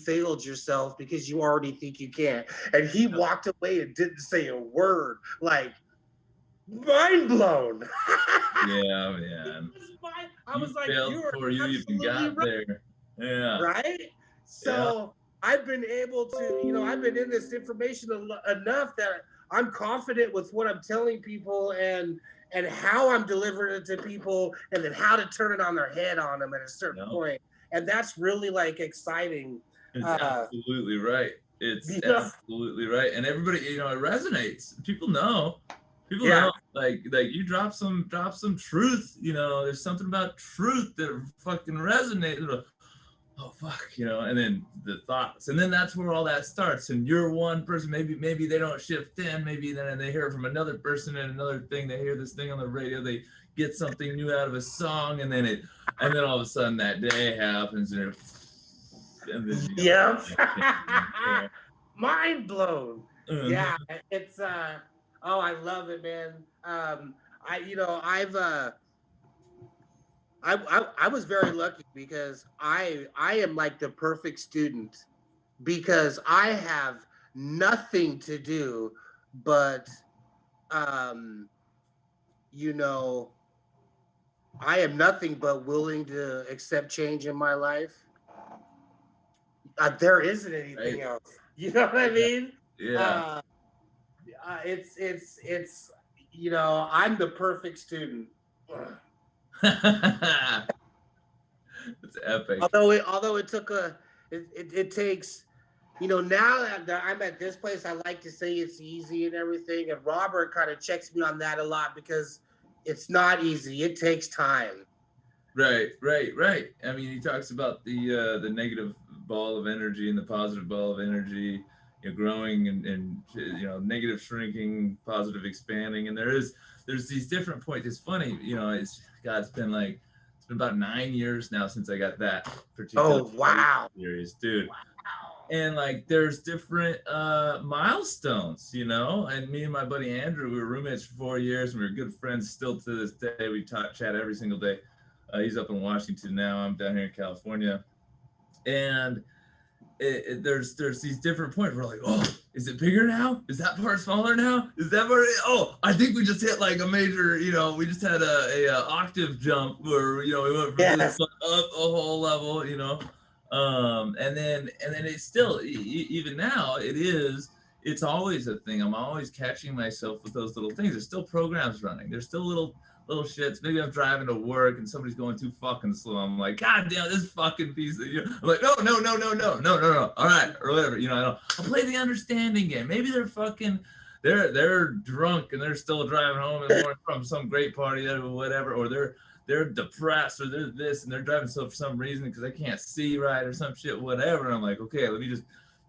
failed yourself because you already think you can't. And he walked away and didn't say a word. Like, mind blown. Yeah, man. I You was like, failed you're before you even absolutely got right. there. Yeah. Right? Yeah. So I've been able to, I've been in this information enough that I'm confident with what I'm telling people and how I'm delivering it to people, and then how to turn it on their head on them at a certain No, point. And that's really like exciting. it's Uh, absolutely right. It's you know, absolutely right. And everybody, it resonates. People know. People yeah, know. Like you drop some truth, there's something about truth that fucking resonates. Oh fuck, and then the thoughts. And then that's where all that starts. And you're one person, maybe they don't shift in, maybe then they hear it from another person and another thing, they hear this thing on the radio, they get something new out of a song, and then all of a sudden that day happens, and then yeah. yeah. Mind blown. Uh-huh. Yeah, it's oh, I love it, man. I you know I was very lucky because I am like the perfect student because I have nothing to do but um you know I am nothing but willing to accept change in my life. There isn't anything Right. else. You know what I Yeah. mean? Yeah. Uh, it's I'm the perfect student. It's epic. Although it took it takes now that I'm at this place, I like to say it's easy and everything, and Robert kind of checks me on that a lot because it's not easy. It takes time. Right, right, right. I mean, he talks about the negative ball of energy and the positive ball of energy, growing and negative shrinking, positive expanding, and there's these different points. It's funny, it's been about 9 years now since I got that particular Oh wow. series, dude. And like there's different milestones, and me and my buddy Andrew, we were roommates for 4 years, and we were good friends still to this day. We talk chat every single day. He's up in Washington now. I'm down here in California, and there's these different points. We're like, oh, is it bigger now? Is that part smaller now? Is that part? Oh, I think we just hit like a major. We just had a octave jump where we went from this Yes. up a whole level. And then it's still even now it's always a thing. I'm always catching myself with those little things. There's still programs running. There's still little shits. Maybe I'm driving to work and somebody's going too fucking slow. I'm like, God damn, this fucking piece of you. I'm like, no, no, no, no, no, no, no, no. All right, or whatever. I'll play the understanding game. Maybe they're drunk and they're still driving home in the morning from some great party or whatever, or they're depressed or they're this and they're driving slow for some reason because they can't see right or some shit, whatever. And I'm like, okay, let me just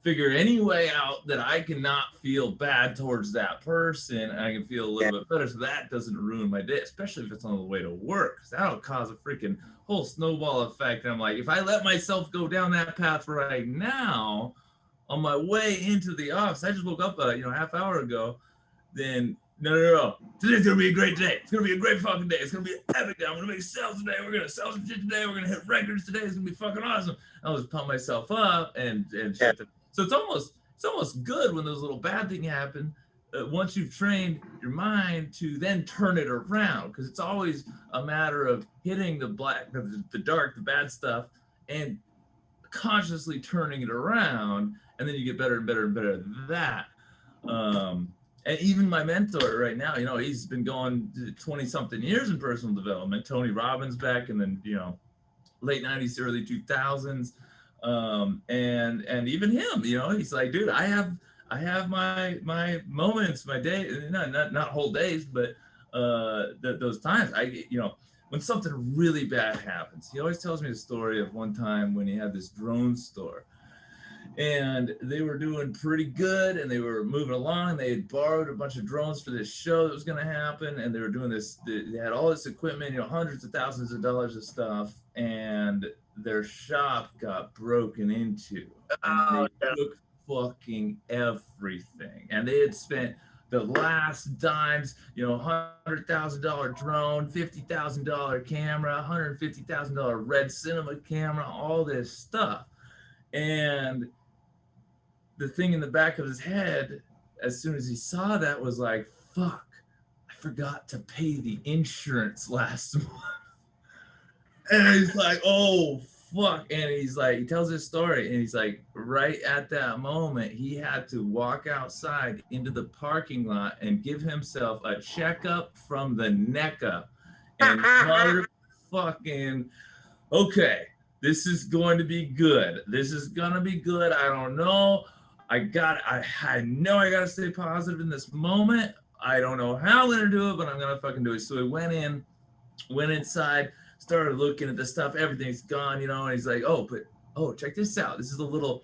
figure any way out that I cannot feel bad towards that person and I can feel a Yeah. little bit better so that doesn't ruin my day, especially if it's on the way to work. Because that'll cause a freaking whole snowball effect. And I'm like, if I let myself go down that path right now on my way into the office, I just woke up half hour ago, then no. Today's gonna be a great day. It's gonna be a great fucking day. It's gonna be an epic day. I'm gonna make sales today. We're gonna sell some shit today. We're gonna hit records today. It's gonna be fucking awesome. I'll just pump myself up and Yeah. shit. So it's almost good when those little bad things happen. Once you've trained your mind to then turn it around, because it's always a matter of hitting the black, the dark, the bad stuff, and consciously turning it around, and then you get better and better and better at that. And even my mentor right now, he's been going 20 something years in personal development. Tony Robbins back in the late 90s, early 2000s. And even him, he's like, dude, I have my moments, my day, not whole days, but those times when something really bad happens. He always tells me the story of one time when he had this drone store and they were doing pretty good and they were moving along. They had borrowed a bunch of drones for this show that was going to happen, and they were doing this. They had all this equipment, hundreds of thousands of dollars of stuff, and their shop got broken into, and Oh they no. took fucking everything, and they had spent the last dimes, $100,000 drone, $50,000 camera, $150,000 red cinema camera, all this stuff. And the thing in the back of his head, as soon as he saw that, was like, fuck, I forgot to pay the insurance last month. And he's like, oh, fuck. And he's like, he tells his story, and he's like, right at that moment, he had to walk outside into the parking lot and give himself a checkup from the neck up. And motherfucking, okay, this is going to be good. This is going to be good. I don't know. I know I got to stay positive in this moment. I don't know how I'm going to do it, but I'm going to fucking do it. So he went inside, started looking at the stuff. Everything's gone, you know, and he's like, oh, check this out. This is a little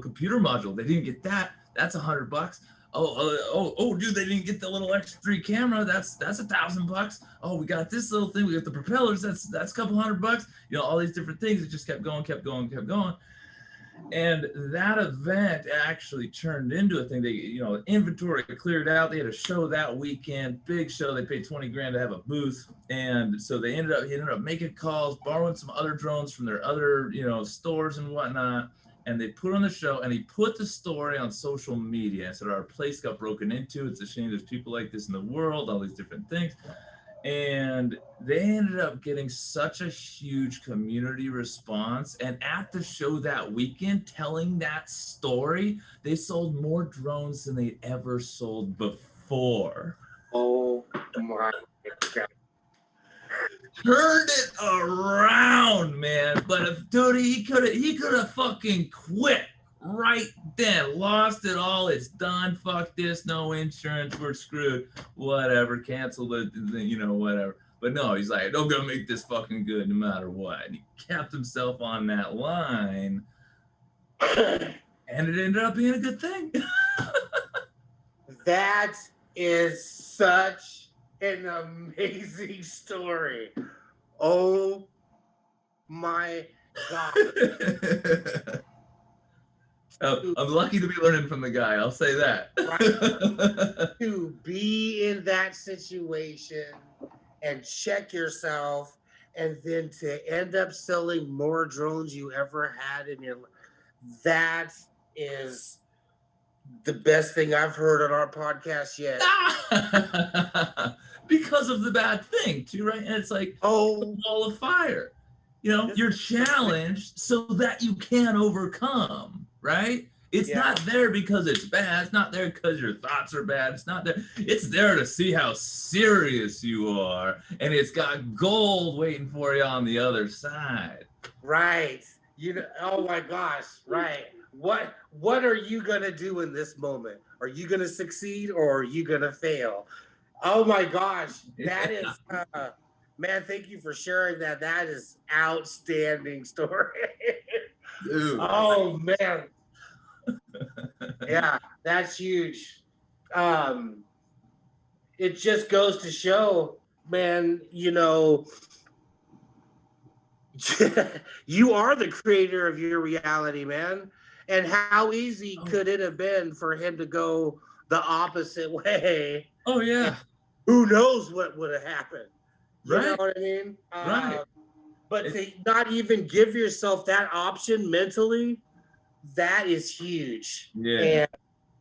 computer module. They didn't get that. That's $100. Oh, dude, they didn't get the little X3 camera. That's $1,000. Oh, we got this little thing. We got the propellers. That's a couple $100. You know, all these different things. It just kept going. And that event actually turned into a thing. They, you know, inventory cleared out. They had a show that weekend, big show. They paid $20,000 to have a booth, and so he ended up making calls, borrowing some other drones from their other, you know, stores and whatnot. And they put on the show, and he put the story on social media and said, our place got broken into. It's a shame there's people like this in the world, all these different things. And they ended up getting such a huge community response. And at the show that weekend, telling that story, they sold more drones than they ever sold before. Oh my God. Turned it around, man. But dude, he could have fucking quit right then. Lost it all. It's done. Fuck this. No insurance. We're screwed. Whatever. Cancel the you know, whatever. But no, he's like, I'm gonna make this fucking good no matter what. And he kept himself on that line, and it ended up being a good thing. That is such an amazing story. Oh my God. I'm lucky to be learning from the guy. I'll say that. Right. To be in that situation and check yourself, and then to end up selling more drones you ever had in your life, that is the best thing I've heard on our podcast yet. Because of the bad thing, too, right? And it's like, oh, a wall of fire. You know, you're challenged so that you can overcome, right? It's not there because it's bad. It's not there because your thoughts are bad. It's not there. It's there to see how serious you are. And it's got gold waiting for you on the other side. Right. You know, oh my gosh, right. What are you going to do in this moment? Are you going to succeed, or are you going to fail? Oh my gosh. That is, man, thank you for sharing that. That is outstanding story. Dude. Oh man. Yeah, that's huge. It just goes to show, man, you know, you are the creator of your reality, man. And how easy could it have been for him to go the opposite way? Oh yeah. Who knows what would have happened? You Right. know what I mean? Right. But to not even give yourself that option mentally, that is huge. Yeah.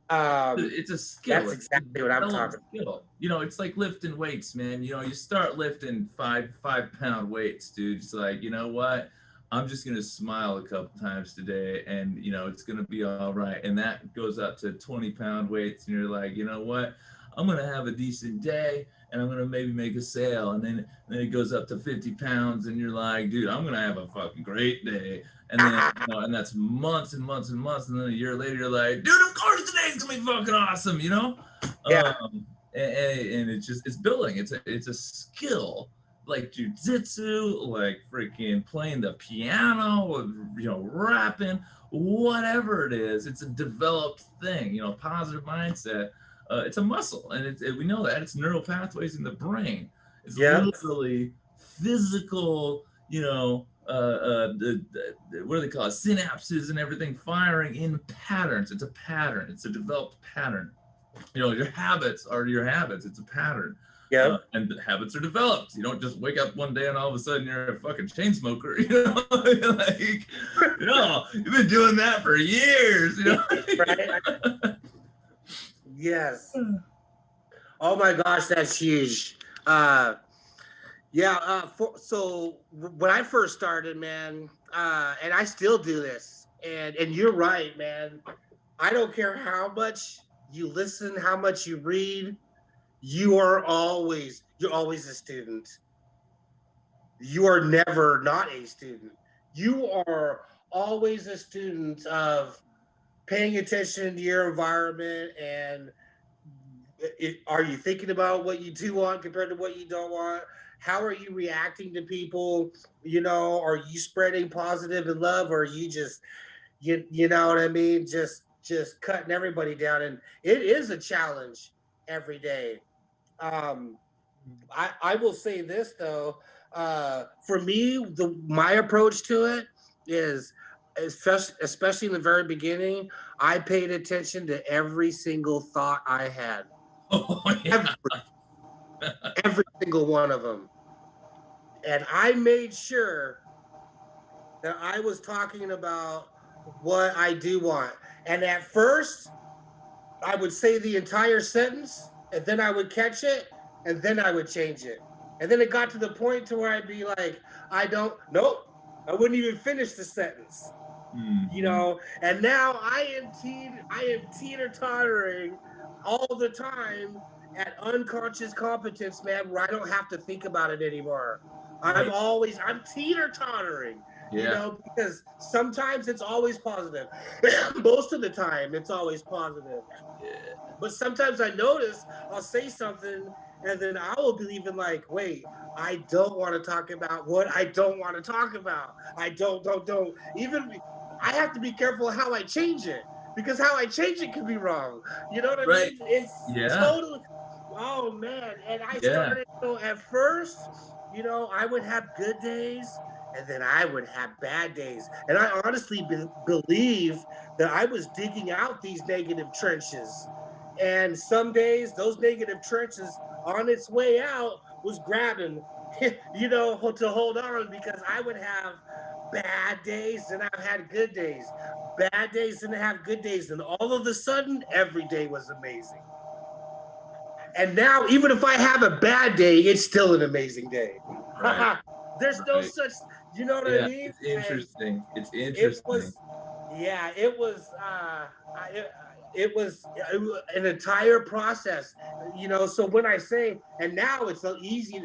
And it's a skill. that's exactly what I'm talking about. You know, it's like lifting weights, man. You know, you start lifting 5-pound weights, dude. It's like, you know what? I'm just gonna smile a couple times today, and you know, it's gonna be all right. And that goes up to 20-pound weights, and you're like, you know what? I'm gonna have a decent day, and I'm gonna maybe make a sale. And then it goes up to 50 pounds, and you're like, dude, I'm gonna have a fucking great day. And then, you know, and that's months and months and months. And then a year later, you're like, dude, of course today's gonna be fucking awesome, you know? Yeah. And it's just, it's building. It's a skill, like jujitsu, like freaking playing the piano, you know, rapping, whatever it is. It's a developed thing, you know, positive mindset. It's a muscle, and we know that it's neural pathways in the brain. It's literally physical, you know, what do they call it? Synapses and everything firing in patterns. It's a pattern. It's a developed pattern. You know, your habits are your habits. It's a pattern. Yeah. And the habits are developed. You don't just wake up one day and all of a sudden you're a fucking chain smoker. You know, like, no, you've been doing that for years. You know, Right? Yes. Oh my gosh, that's huge. So when I first started, man, and I still do this, and you're right, man. I don't care how much you listen, how much you read, you're always a student. You are never not a student. You are always a student of paying attention to your environment and are you thinking about what you do want compared to what you don't want? How are you reacting to people? You know, are you spreading positive and love, or are you just you know what I mean? Just cutting everybody down, and it is a challenge every day. Um, I will say this though, for me, my approach to it is, especially in the very beginning, I paid attention to every single thought I had. Oh, yeah. Every single one of them. And I made sure that I was talking about what I do want. And at first, I would say the entire sentence, and then I would catch it, and then I would change it. And then it got to the point to where I'd be like, nope, I wouldn't even finish the sentence. You know, and now I am teeter-tottering all the time at unconscious competence, man, where I don't have to think about it anymore. Right. I'm teeter-tottering, Yeah. you know, because sometimes it's always positive. Most of the time it's always positive. Yeah. But sometimes I notice I'll say something and then I will be even like, wait, I don't want to talk about what I don't want to talk about. I don't. Even I have to be careful how I change it, because how I change it could be wrong. You know what I Right. mean? It's totally. Oh man! And I started. So at first, you know, I would have good days, and then I would have bad days. And I honestly believe that I was digging out these negative trenches. And some days, those negative trenches on its way out was grabbing, you know, to hold on, because I would have bad days and I've had good days, bad days and I have good days. And all of a sudden, every day was amazing. And now, even if I have a bad day, it's still an amazing day. Right. There's no such, you know what I mean? It's interesting. It's interesting. It was an entire process, you know. So when I say, and now it's easy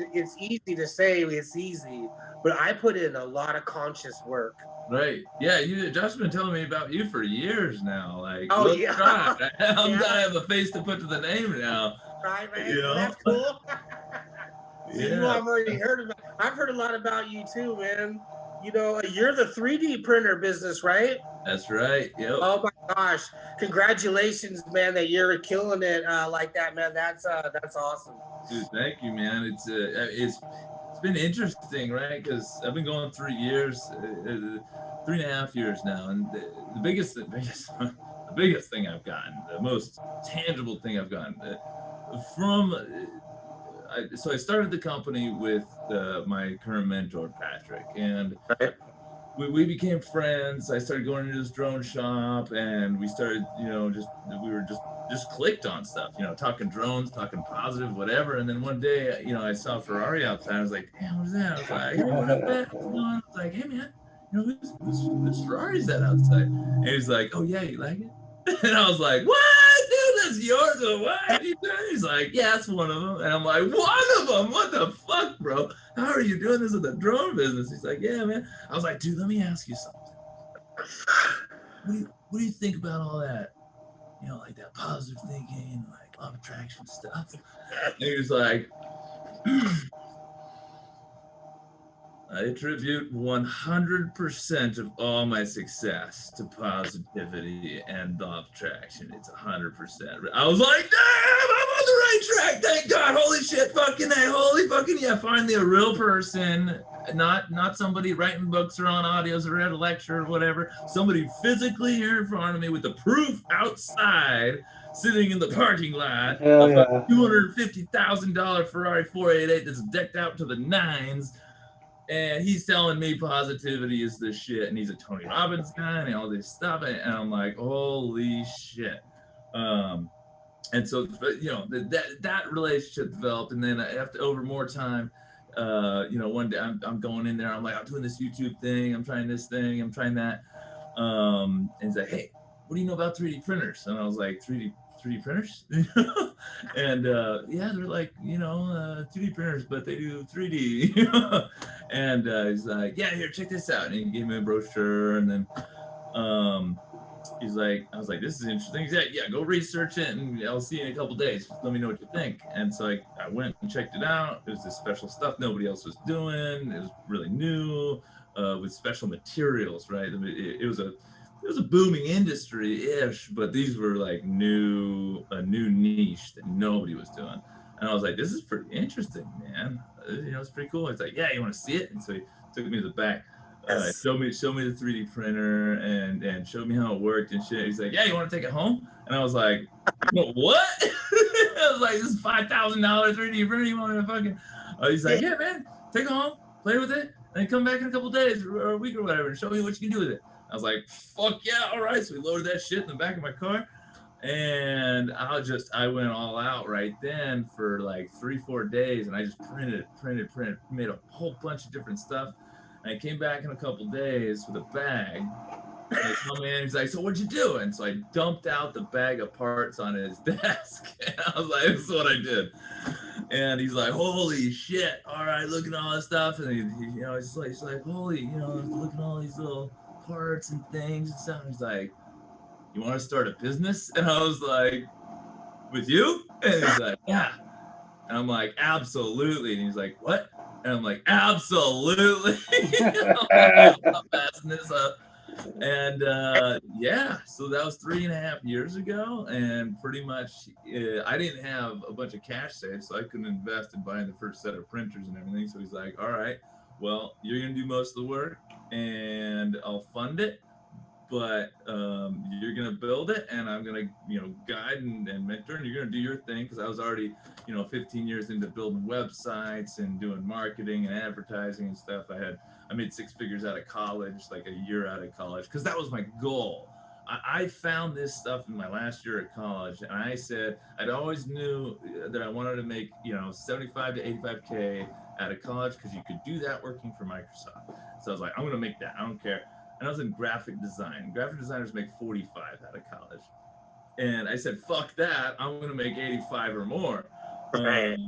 to say it's easy, but I put in a lot of conscious work. Right. Yeah, Josh's been telling me about you for years now. Like, oh yeah, I have a face to put to the name now. Right, man. You know? That's cool. So Yeah. you know, I've heard a lot about you too, man. You know, you're the 3D printer business, right? That's right. Yep. Oh my gosh! Congratulations, man, that you're killing it like that, man. That's awesome. Dude, thank you, man. It's been interesting, right? Because I've been going 3 years, 3.5 years now, and the biggest thing I've gotten, the most tangible thing I've gotten from. So I started the company with my current mentor, Patrick, and we became friends. I started going into this drone shop, and we started, you know, we were just clicked on stuff, you know, talking drones, talking positive, whatever. And then one day, you know, I saw Ferrari outside. I was like, damn, what's that? I was like, hey, what up, man? I was like, hey, man, you know, whose Ferrari's that outside? And he's like, oh, yeah, you like it? And I was like, what? Dude, that's yours. What are you doing? He's like, yeah, that's one of them. And I'm like, one of them? What the fuck, bro? How are you doing this with the drone business? He's like, yeah, man. I was like, dude, let me ask you something. What do you think about all that? You know, like that positive thinking, like law of attraction stuff. And he was like, I attribute 100% of all my success to positivity and law of attraction. It's 100%. I was like, damn, I'm on the right track. Thank God. Holy shit, fucking A. Holy fucking yeah. Finally, a real person not somebody writing books or on audios or at a lecture or whatever. Somebody physically here in front of me with the proof outside, sitting in the parking lot Hell of a yeah. $250,000 Ferrari 488 that's decked out to the nines. And he's telling me positivity is the shit, and he's a Tony Robbins guy and all this stuff, and I'm like, holy shit. And so that relationship developed, and then after over more time, one day I'm going in there, I'm like, I'm doing this YouTube thing, I'm trying this thing, I'm trying that, and he's like, hey, what do you know about 3D printers? And I was like, 3D printers? And yeah, they're like 2D printers, but they do 3D. And he's like, yeah, here, check this out, and he gave me a brochure, and then he's like, I was like, this is interesting. He's like, yeah, go research it, and I'll see you in a couple days. Let me know what you think. And so I went and checked it out. It was this special stuff nobody else was doing. It was really new, with special materials, right? I mean, it was a booming industry-ish, but these were like a new niche that nobody was doing. And I was like, this is pretty interesting, man. It's pretty cool. It's like, yeah, you want to see it? And so he took me to the back. Showed me the 3D printer and showed me how it worked and shit. He's like, yeah, you want to take it home? And I was like, what? I was like, this is $5,000 3D printer. You want to fucking? He's like, yeah, man, take it home, play with it, and come back in a couple days or a week or whatever and show me what you can do with it. I was like, fuck yeah, all right. So we loaded that shit in the back of my car. And I went all out right then for like 3-4 days, and I just printed, made a whole bunch of different stuff. And I came back in a couple days with a bag. And they come in, he's like, so what'd you do? And so I dumped out the bag of parts on his desk. And I was like, this is what I did. And he's like, holy shit, all right, look at all this stuff. And he's like, holy, look at all these little parts and things and stuff. And he's like, you want to start a business? And I was like, with you? And he's like, yeah. And I'm like, absolutely. And he's like, what? And I'm like, absolutely. I'm passing this up. And yeah, so that was 3.5 years ago. And pretty much, I didn't have a bunch of cash saved, so I couldn't invest in buying the first set of printers and everything. So he's like, all right, well, you're going to do most of the work and I'll fund it. But you're going to build it, and I'm going to, guide and mentor, and you're going to do your thing, because I was already, 15 years into building websites and doing marketing and advertising and stuff. I made 6 figures out of college, like a year out of college, because that was my goal. I found this stuff in my last year at college, and I said I'd always knew that I wanted to make, 75 to 85K out of college, because you could do that working for Microsoft. So I was like, I'm going to make that. I don't care. And I was in graphic design. Graphic designers make 45 out of college. And I said, fuck that. I'm going to make 85 or more. Right.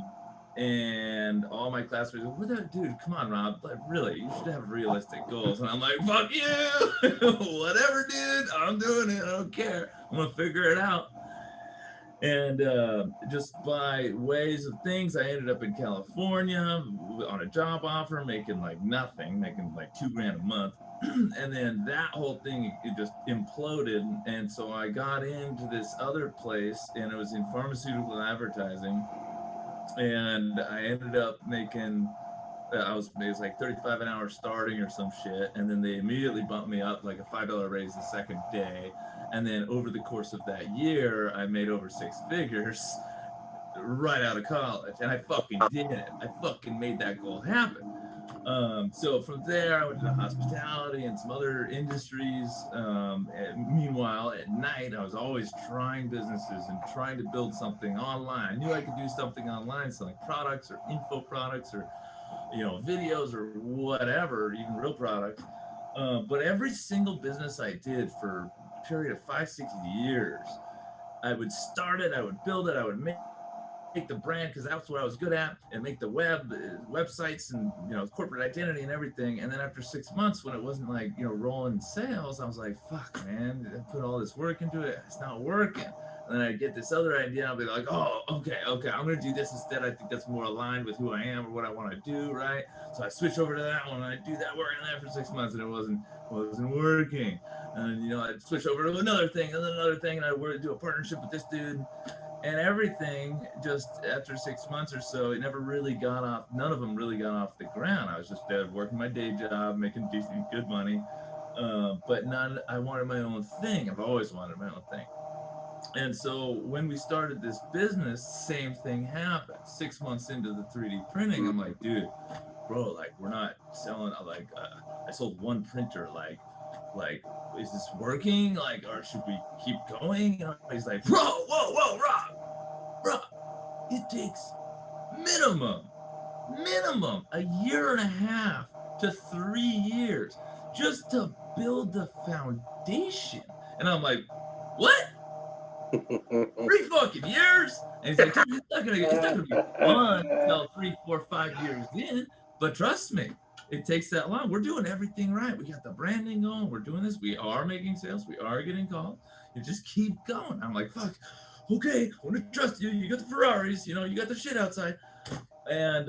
And all my classmates were like, dude, come on, Rob. Like, really, you should have realistic goals. And I'm like, fuck you. Whatever, dude. I'm doing it. I don't care. I'm going to figure it out. And just by ways of things, I ended up in California on a job offer, making like nothing, making like $2,000 a month. And then that whole thing, it just imploded. And so I got into this other place, and it was in pharmaceutical advertising. And I ended up making, it was like 35 an hour starting or some shit. And then they immediately bumped me up like a $5 raise the second day. And then over the course of that year, I made over 6 figures right out of college. And I fucking did it. I fucking made that goal happen. So from there, I went to hospitality and some other industries. Meanwhile, at night, I was always trying businesses and trying to build something online. I knew I could do something online, selling products or info products or, videos or whatever, even real products. But every single business I did for a period of 5-6 years, I would start it, I would build it, I would make the brand, because that's what I was good at, and make the websites and corporate identity and everything. And then after 6 months, when it wasn't like rolling sales, I was like, fuck, man, I put all this work into it, it's not working. And then I get this other idea, I'll be like, oh, okay, I'm gonna do this instead. I think that's more aligned with who I am or what I want to do, right? So I switch over to that one, and I do that work on that for 6 months, and it wasn't working. And I'd switch over to another thing, and then another thing, and I'd do a partnership with this dude. And everything just after 6 months or so, it never really got off. None of them really got off the ground. I was just working my day job, making decent, good money, but none. I wanted my own thing. I've always wanted my own thing. And so when we started this business, same thing happened. 6 months into the 3D printing, I'm like, dude, bro, like we're not selling. Like I sold one printer. Like is this working? Like, or should we keep going? And he's like, bro, whoa, Rob, it takes minimum a year and a half to 3 years just to build the foundation. And I'm like, what? 3 fucking years? And he's like, dude, it's not gonna be fun until 3, 4, 5 years in. But trust me, it takes that long. We're doing everything right. We got the branding going. We're doing this. We are making sales. We are getting calls. You just keep going. I'm like, fuck. Okay, I want to trust you. You got the Ferraris. You got the shit outside. And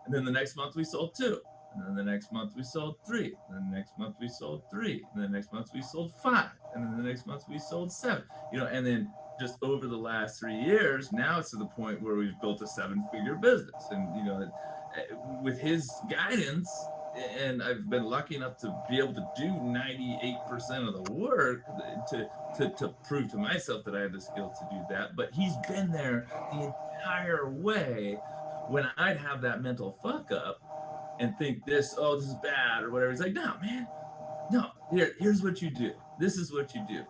then the next month we sold 2. And then the next month we sold 3. And then the next month we sold 3. And then the next month we sold 5. And then the next month we sold 7. And then just over the last 3 years, now it's to the point where we've built a 7-figure business. And with his guidance, and I've been lucky enough to be able to do 98% of the work to prove to myself that I have the skill to do that. But he's been there the entire way when I'd have that mental fuck up and think this is bad or whatever. He's like, no, man, no, here's what you do. This is what you do.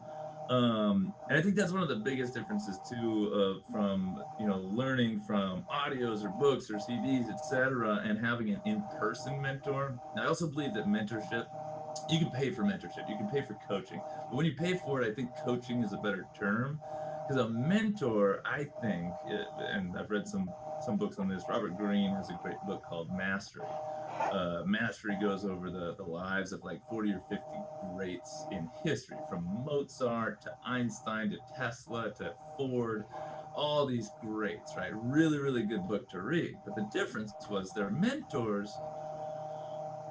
And I think that's one of the biggest differences too, from learning from audios or books or CDs, etc., and having an in-person mentor. I also believe that mentorship, you can pay for mentorship, you can pay for coaching, but when you pay for it, I think coaching is a better term, because a mentor, I think, and I've read some books on this. Robert Greene has a great book called Mastery. Mastery goes over the lives of like 40 or 50 greats in history, from Mozart to Einstein to Tesla to Ford, all these greats, right? Really, really good book to read. But the difference was their mentors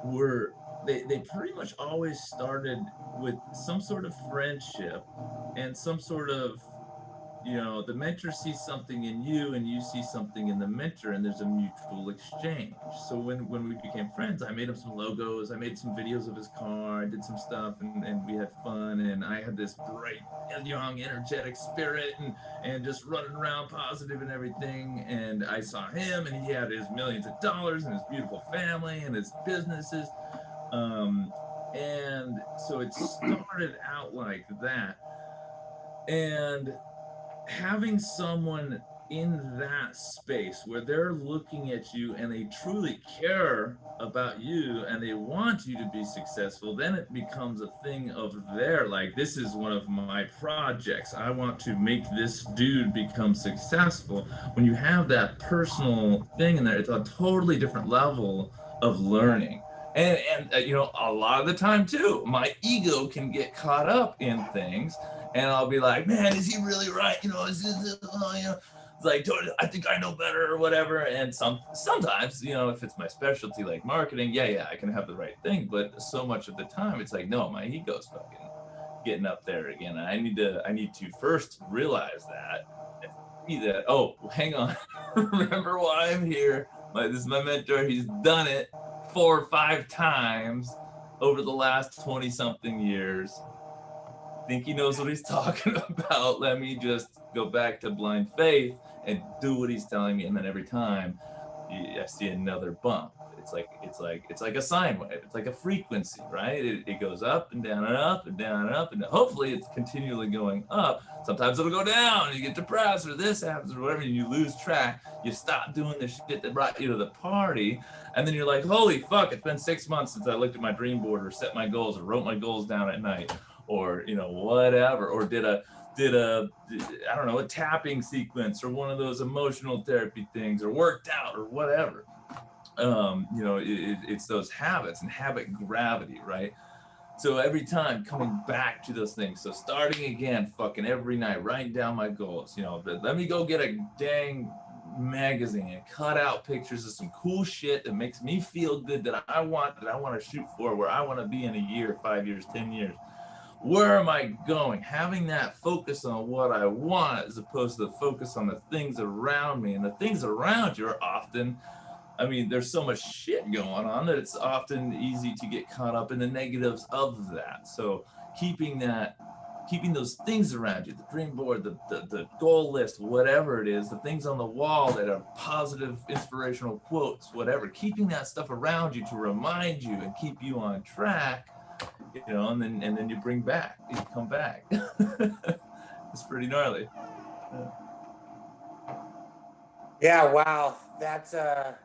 were, they pretty much always started with some sort of friendship and some sort of, the mentor sees something in you and you see something in the mentor, and there's a mutual exchange. So when we became friends, I made him some logos, I made some videos of his car, I did some stuff, and we had fun, and I had this bright, young, energetic spirit, and just running around positive and everything. And I saw him, and he had his millions of dollars and his beautiful family and his businesses. And so it started out like that. And having someone in that space where they're looking at you and they truly care about you and they want you to be successful, then it becomes a thing of their, like, this is one of my projects. I want to make this dude become successful. When you have that personal thing in there, it's a totally different level of learning. And a lot of the time too, my ego can get caught up in things, and I'll be like, man, is he really right? It's like, I think I know better or whatever. And sometimes, if it's my specialty like marketing, yeah, I can have the right thing. But so much of the time, it's like, no, my ego's fucking getting up there again. And I need to first realize that and see that, oh, hang on, remember why I'm here. This is my mentor. He's done it 4 or 5 times over the last 20 something years. I think he knows what he's talking about. Let me just go back to blind faith and do what he's telling me. And then every time I see another bump. It's like a sine wave. It's like a frequency, right? It goes up and down and up and down and up, and hopefully it's continually going up. Sometimes it'll go down and you get depressed or this happens or whatever, and you lose track. You stop doing the shit that brought you to the party, and then you're like, holy fuck, it's been 6 months since I looked at my dream board or set my goals or wrote my goals down at night, or whatever, or did a I don't know, a tapping sequence or one of those emotional therapy things, or worked out or whatever. It's those habits and habit gravity, right? So every time coming back to those things. So starting again, fucking every night, writing down my goals. Let me go get a dang magazine and cut out pictures of some cool shit that makes me feel good, that I want to shoot for, where I want to be in a year, 5 years, 10 years. where am I going? Having that focus on what I want as opposed to the focus on the things around me. And the things around you are often, I mean, there's so much shit going on that it's often easy to get caught up in the negatives of that. So keeping those things around you, the dream board, the goal list, whatever it is, the things on the wall that are positive, inspirational quotes, whatever, keeping that stuff around you to remind you and keep you on track, you know, and then you come back. It's pretty gnarly. Yeah, wow. That's a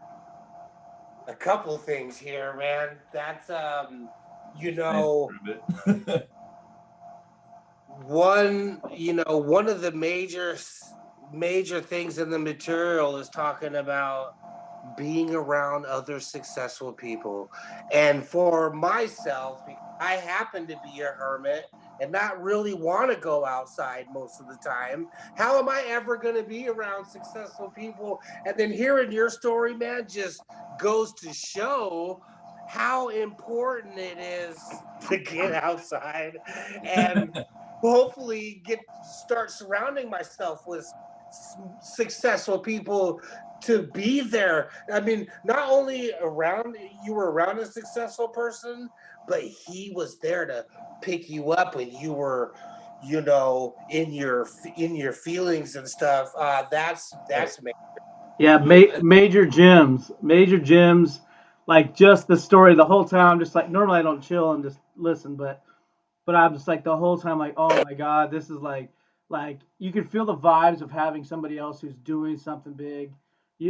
couple of things here, man. That's you know, one of the major things in the material is talking about being around other successful people. And for myself, I happen to be a hermit and not really want to go outside most of the time. How am I ever going to be around successful people? And then hearing your story, man, just goes to show how important it is to get outside and hopefully start surrounding myself with successful people to be there. I mean, not only you were around a successful person, but he was there to pick you up when you were, in your feelings and stuff. That's amazing. Yeah, major gems, like just the story the whole time. Just like normally I don't chill and just listen, but I'm just like the whole time like, oh my god, this is like you can feel the vibes of having somebody else who's doing something big.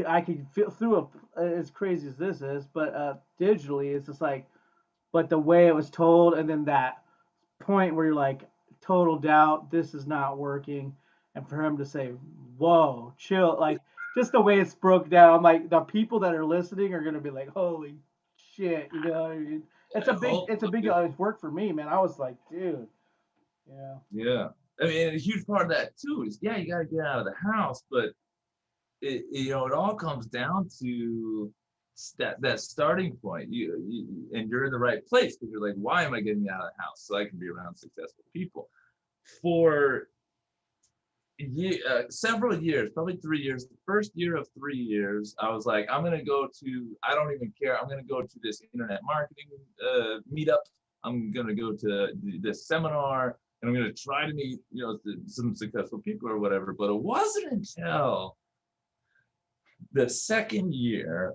I can feel through as crazy as this is, but digitally it's just like, but the way it was told, and then that point where you're like total doubt, this is not working, and for him to say, whoa, chill, like just the way it's broke down, I'm like the people that are listening are gonna be like, holy shit, you know what I mean? It's a big work for me, man. I was like, dude, yeah. Yeah. I mean, a huge part of that too is, yeah, you got to get out of the house, but it all comes down to that starting point. And you're in the right place because you're like, why am I getting out of the house? So I can be around successful people. For several years, probably 3 years, the first year of 3 years, I was like, I don't even care. I'm going to go to this internet marketing meetup. I'm going to go to this seminar and I'm going to try to meet, some successful people or whatever. But it wasn't until the second year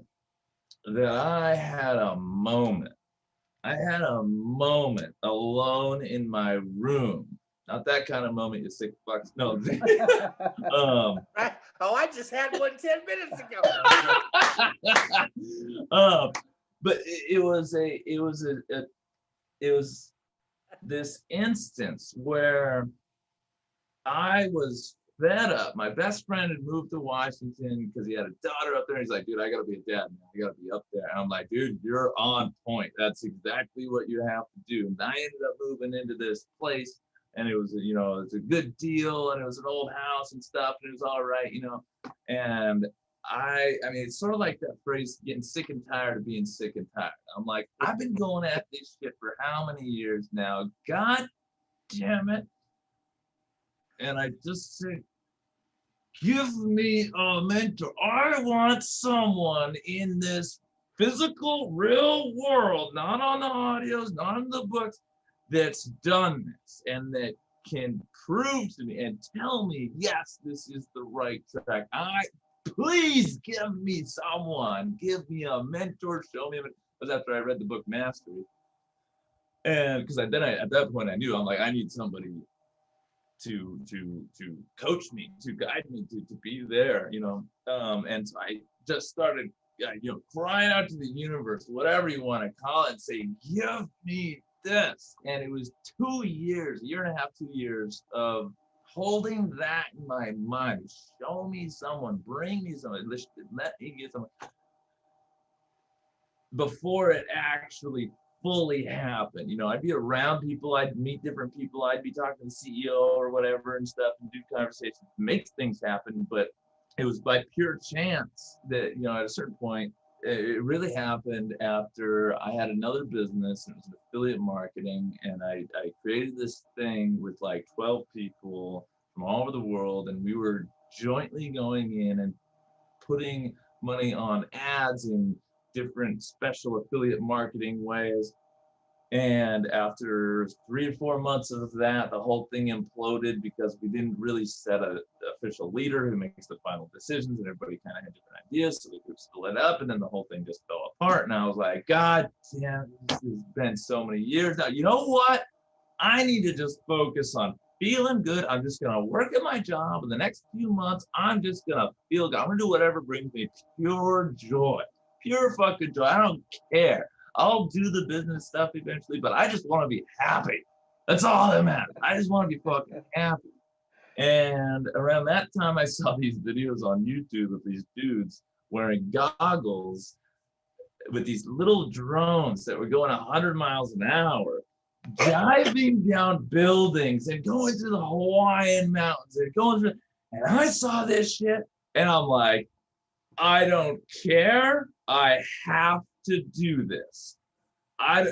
that I had a moment. I had a moment alone in my room. Not that kind of moment, you $6. No. Right? Oh, I just had one 10 minutes ago. But it was this instance where I was fed up. My best friend had moved to Washington because he had a daughter up there. He's like, dude, I gotta be a dad, man. I gotta be up there. And I'm like, dude, you're on point. That's exactly what you have to do. And I ended up moving into this place, and it was, it was a good deal, and it was an old house and stuff, and it was all right, And I mean, it's sort of like that phrase, getting sick and tired of being sick and tired. I'm like, I've been going at this shit for how many years now? God damn it. And I just said, give me a mentor. I want someone in this physical, real world, not on the audios, not in the books, that's done this and that can prove to me and tell me, yes, this is the right track. Please give me someone, give me a mentor, show me. It was after I read the book Mastery. And because at that point I knew, I'm like, I need somebody to coach me, to guide me, to be there, and so I just started, crying out to the universe, whatever you want to call it, and say, give me this. And it was 2 years, a year and a half, 2 years of holding that in my mind. Show me someone, bring me someone, let me get someone, before it actually fully happen. I'd be around people, I'd meet different people, I'd be talking to the CEO or whatever and stuff and do conversations to make things happen. But it was by pure chance that, at a certain point, it really happened after I had another business, and it was affiliate marketing, and I created this thing with like 12 people from all over the world, and we were jointly going in and putting money on ads in different special affiliate marketing ways. And after 3 or 4 months of that, the whole thing imploded because we didn't really set an official leader who makes the final decisions, and everybody kind of had different ideas. So the group split up, and then the whole thing just fell apart. And I was like, God damn, this has been so many years now. You know what? I need to just focus on feeling good. I'm just going to work at my job. In the next few months, I'm just going to feel good. I'm going to do whatever brings me pure joy, pure fucking joy. I don't care. I'll do the business stuff eventually, but I just want to be happy. That's all that matters. I just want to be fucking happy. And around that time, I saw these videos on YouTube of these dudes wearing goggles with these little drones that were going 100 miles an hour, diving down buildings and going through the Hawaiian mountains and going through. And I saw this shit, and I'm like, I don't care. I have to do this.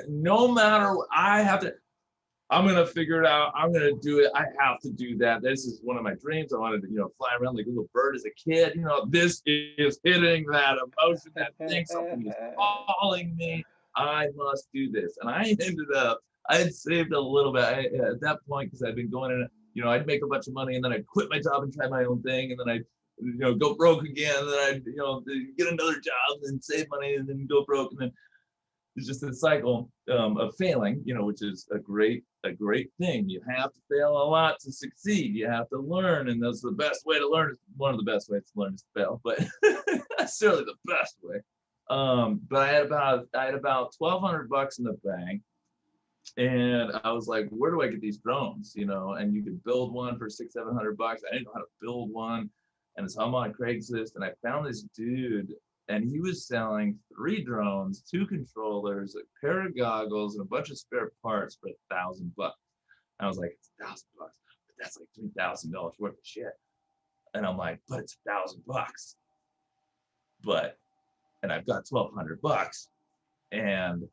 No matter what, I'm gonna figure it out. I'm gonna do it. I have to do that. This is one of my dreams. I wanted to, fly around like a little bird as a kid. This is hitting that emotion, that thing. Something is calling me. I must do this. And I had saved a little bit at that point, because I'd been going in, I'd make a bunch of money, and then I'd quit my job and try my own thing, and then I'd go broke again, and then I'd get another job and save money, and then go broke, and then it's just a cycle of failing, which is a great thing. You have to fail a lot to succeed. You have to learn, and that's the best way to learn. One of the best ways to learn is to fail, but that's certainly the best way. But I had about $1,200 in the bank, and I was like, where do I get these drones? And you could build one for $600-700. I didn't know how to build one. And so I'm on Craigslist, and I found this dude, and he was selling 3 drones, 2 controllers, a pair of goggles, and a bunch of spare parts for $1,000. And I was like, it's $1,000, but that's like $3,000 worth of shit. And I'm like, but it's $1,000. And I've got $1,200, and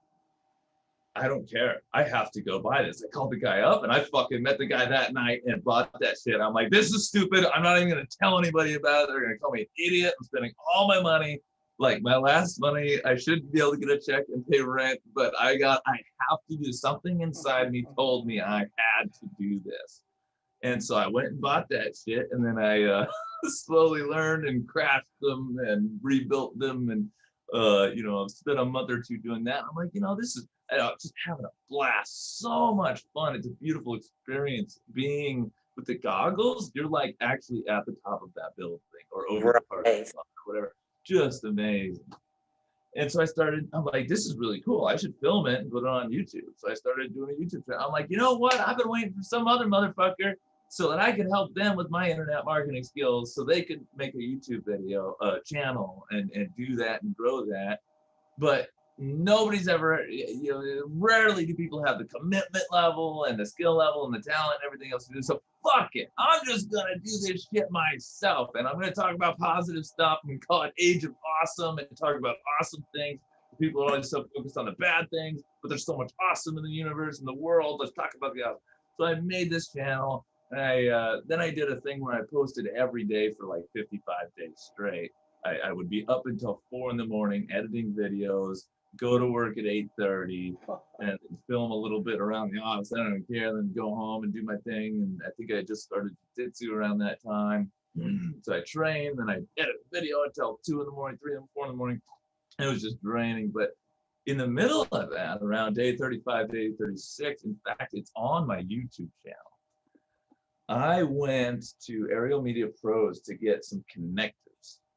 I don't care. I have to go buy this. I called the guy up, and I fucking met the guy that night and bought that shit. I'm like, this is stupid. I'm not even going to tell anybody about it. They're going to call me an idiot. I'm spending all my money, like my last money. I should be able to get a check and pay rent, but I have to do something inside me told me I had to do this. And so I went and bought that shit, and then I slowly learned and crashed them and rebuilt them, and I've spent a month or 2 doing that. I'm like, this is just having a blast. So much fun. It's a beautiful experience being with the goggles. You're like actually at the top of that building or over the park or whatever. Just amazing. And so I'm like, this is really cool. I should film it and put it on YouTube. So I started doing a YouTube channel. I'm like, you know what? I've been waiting for some other motherfucker so that I could help them with my internet marketing skills, so they could make a YouTube video, channel, and do that and grow that. But nobody's ever, rarely do people have the commitment level and the skill level and the talent and everything else to do. So fuck it. I'm just going to do this shit myself. And I'm going to talk about positive stuff and call it Age of Awesome and talk about awesome things. People are always so focused on the bad things, but there's so much awesome in the universe and the world. Let's talk about the awesome. So I made this channel. And then I did a thing where I posted every day for like 55 days straight. I would be up until 4 a.m. editing videos, go to work at 8:30, and film a little bit around the office. I don't care. Then go home and do my thing. And I think I just started jiu-jitsu around that time. So I trained, then I edit a video until 2 a.m, 3 a.m, 4 a.m. It was just draining. But in the middle of that, around day 35, day 36, in fact, it's on my YouTube channel. I went to Aerial Media Pros to get some connectors.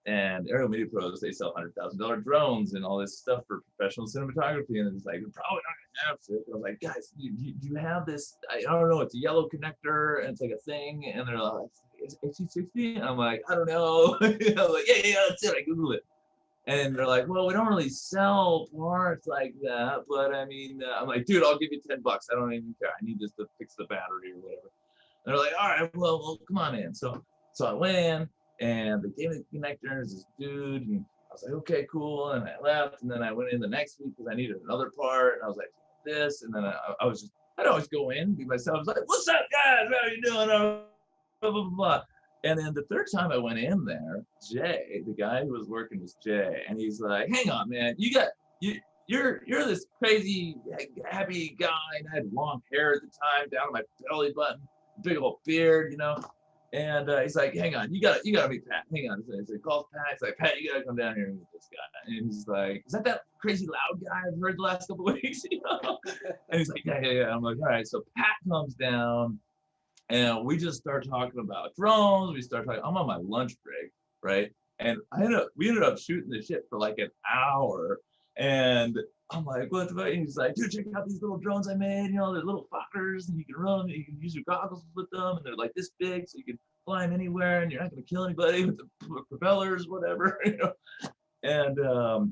And Aerial Media Pros, they sell $100,000 drones and all this stuff for professional cinematography. And it's like, you're probably not going to have it. But I was like, guys, do you have this? I don't know. It's a yellow connector, and it's like a thing. And they're like, is it HC60? And I'm like, I don't know. I'm like, yeah, that's it. I Googled it. And they're like, well, we don't really sell parts like that. But I mean, I'm like, dude, I'll give you $10. I don't even care. I need this to fix the battery or whatever. And they're like, all right, well, come on in. So I went in, and they gave me the connectors, this dude, and I was like, okay, cool. And I left, and then I went in the next week because I needed another part. And I was like, this, and then I'd always go in, be myself. I was like, what's up, guys? How are you doing? Blah, blah, blah. And then the third time I went in there, Jay, the guy who was working was Jay, and he's like, hang on, man, you're this crazy happy guy. And I had long hair at the time, down to my belly button, big old beard, And he's like, hang on, you gotta meet Pat. Hang on. So he calls Pat. He's like, Pat, you gotta come down here and meet this guy. And he's like, is that crazy loud guy I've heard the last couple of weeks? And he's like, yeah. I'm like, all right. So Pat comes down, and we just start talking about drones. We start talking. I'm on my lunch break, right? And we ended up shooting the shit for like an hour. And I'm like, what the fuck? And he's like, dude, check out these little drones I made. They're little fuckers, and you can run them. You can use your goggles with them, and they're like this big, so you can fly them anywhere, and you're not gonna kill anybody with the propellers, whatever. And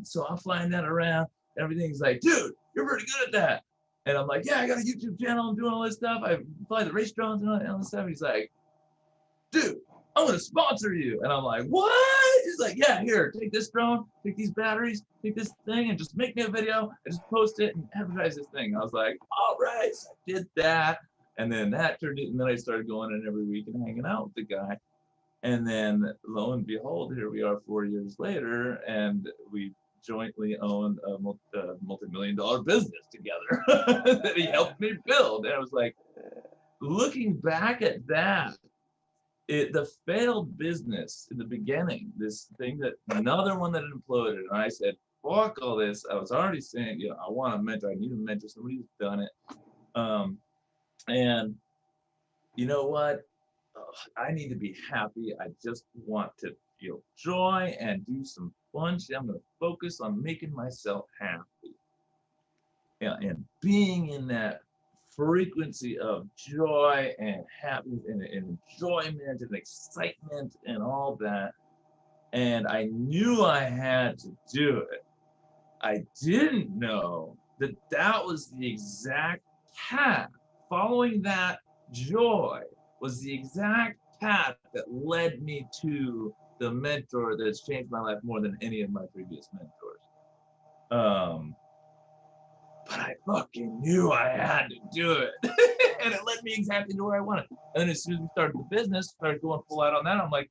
so I'm flying that around. And everything's like, dude, you're pretty good at that. And I'm like, yeah, I got a YouTube channel. I'm doing all this stuff. I fly the race drones and all this stuff. He's like, dude, I'm gonna sponsor you. And I'm like, what? He's like, yeah, here, take this drone, take these batteries, take this thing, and just make me a video and just post it and advertise this thing. I was like, all right, so I did that. And then that turned it, and then I started going in every week and hanging out with the guy. And then lo and behold, here we are 4 years later, and we jointly owned a multi-million-dollar business together that he helped me build. And I was like, looking back at that, the failed business in the beginning, this thing that another one that imploded, and I said, fuck all this. I was already saying, I want a mentor. I need a mentor, somebody who's done it. And you know what? I need to be happy. I just want to feel joy and do some fun shit. I'm going to focus on making myself happy. And being in that frequency of joy and happiness and enjoyment and excitement and all that. And I knew I had to do it. I didn't know that was the exact path. Following that joy was the exact path that led me to the mentor that's changed my life more than any of my previous mentors. But I fucking knew I had to do it. And it led me exactly to where I wanted. And then as soon as we started the business, started going full out on that, I'm like,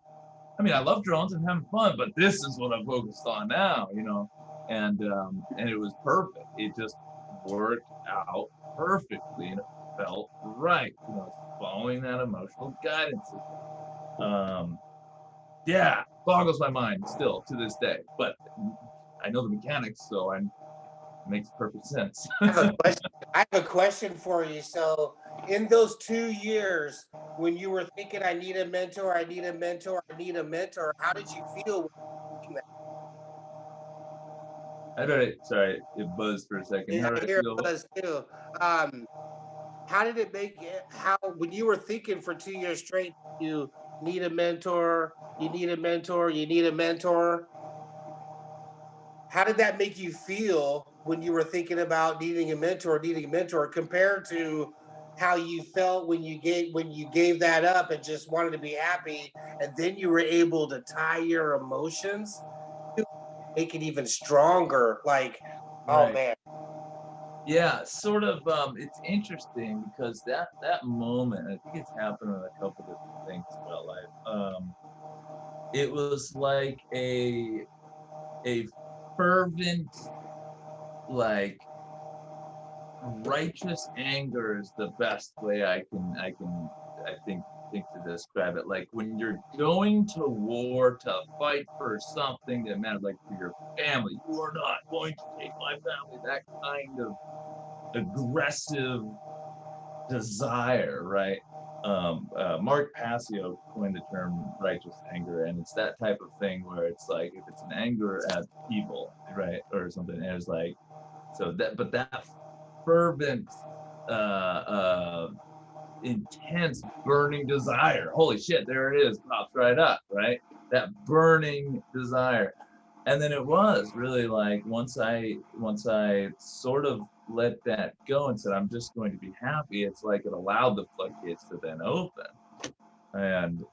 I love drones and having fun, but this is what I'm focused on now, And it was perfect. It just worked out perfectly, and it felt right, following that emotional guidance system. Yeah, boggles my mind still to this day, but I know the mechanics, so it makes perfect sense. I have a question for you. So in those 2 years, when you were thinking, I need a mentor, how did you feel? Sorry, it buzzed for a second. Yeah, I hear it buzz too. How did it make it? When you were thinking for 2 years straight, you need a mentor, you need a mentor, you need a mentor. How did that make you feel when you were thinking about needing a mentor, compared to how you felt when you gave that up and just wanted to be happy, and then you were able to tie your emotions to make it even stronger? Like, right. Oh man. Yeah, sort of. It's interesting because that moment, I think it's happened on a couple different things throughout life. It was like a fervent, like, righteous anger is the best way I think to describe it. Like when you're going to war to fight for something that matters, like for your family, you are not going to take my family. That kind of aggressive desire, right? Mark Passio coined the term righteous anger, and it's that type of thing where it's like if it's an anger at people, right, or something, and it's like that fervent, intense, burning desire. Holy shit, there it is, pops right up, right? That burning desire. And then it was really like once I sort of let that go and said, I'm just going to be happy, it's like it allowed the floodgates to then open. And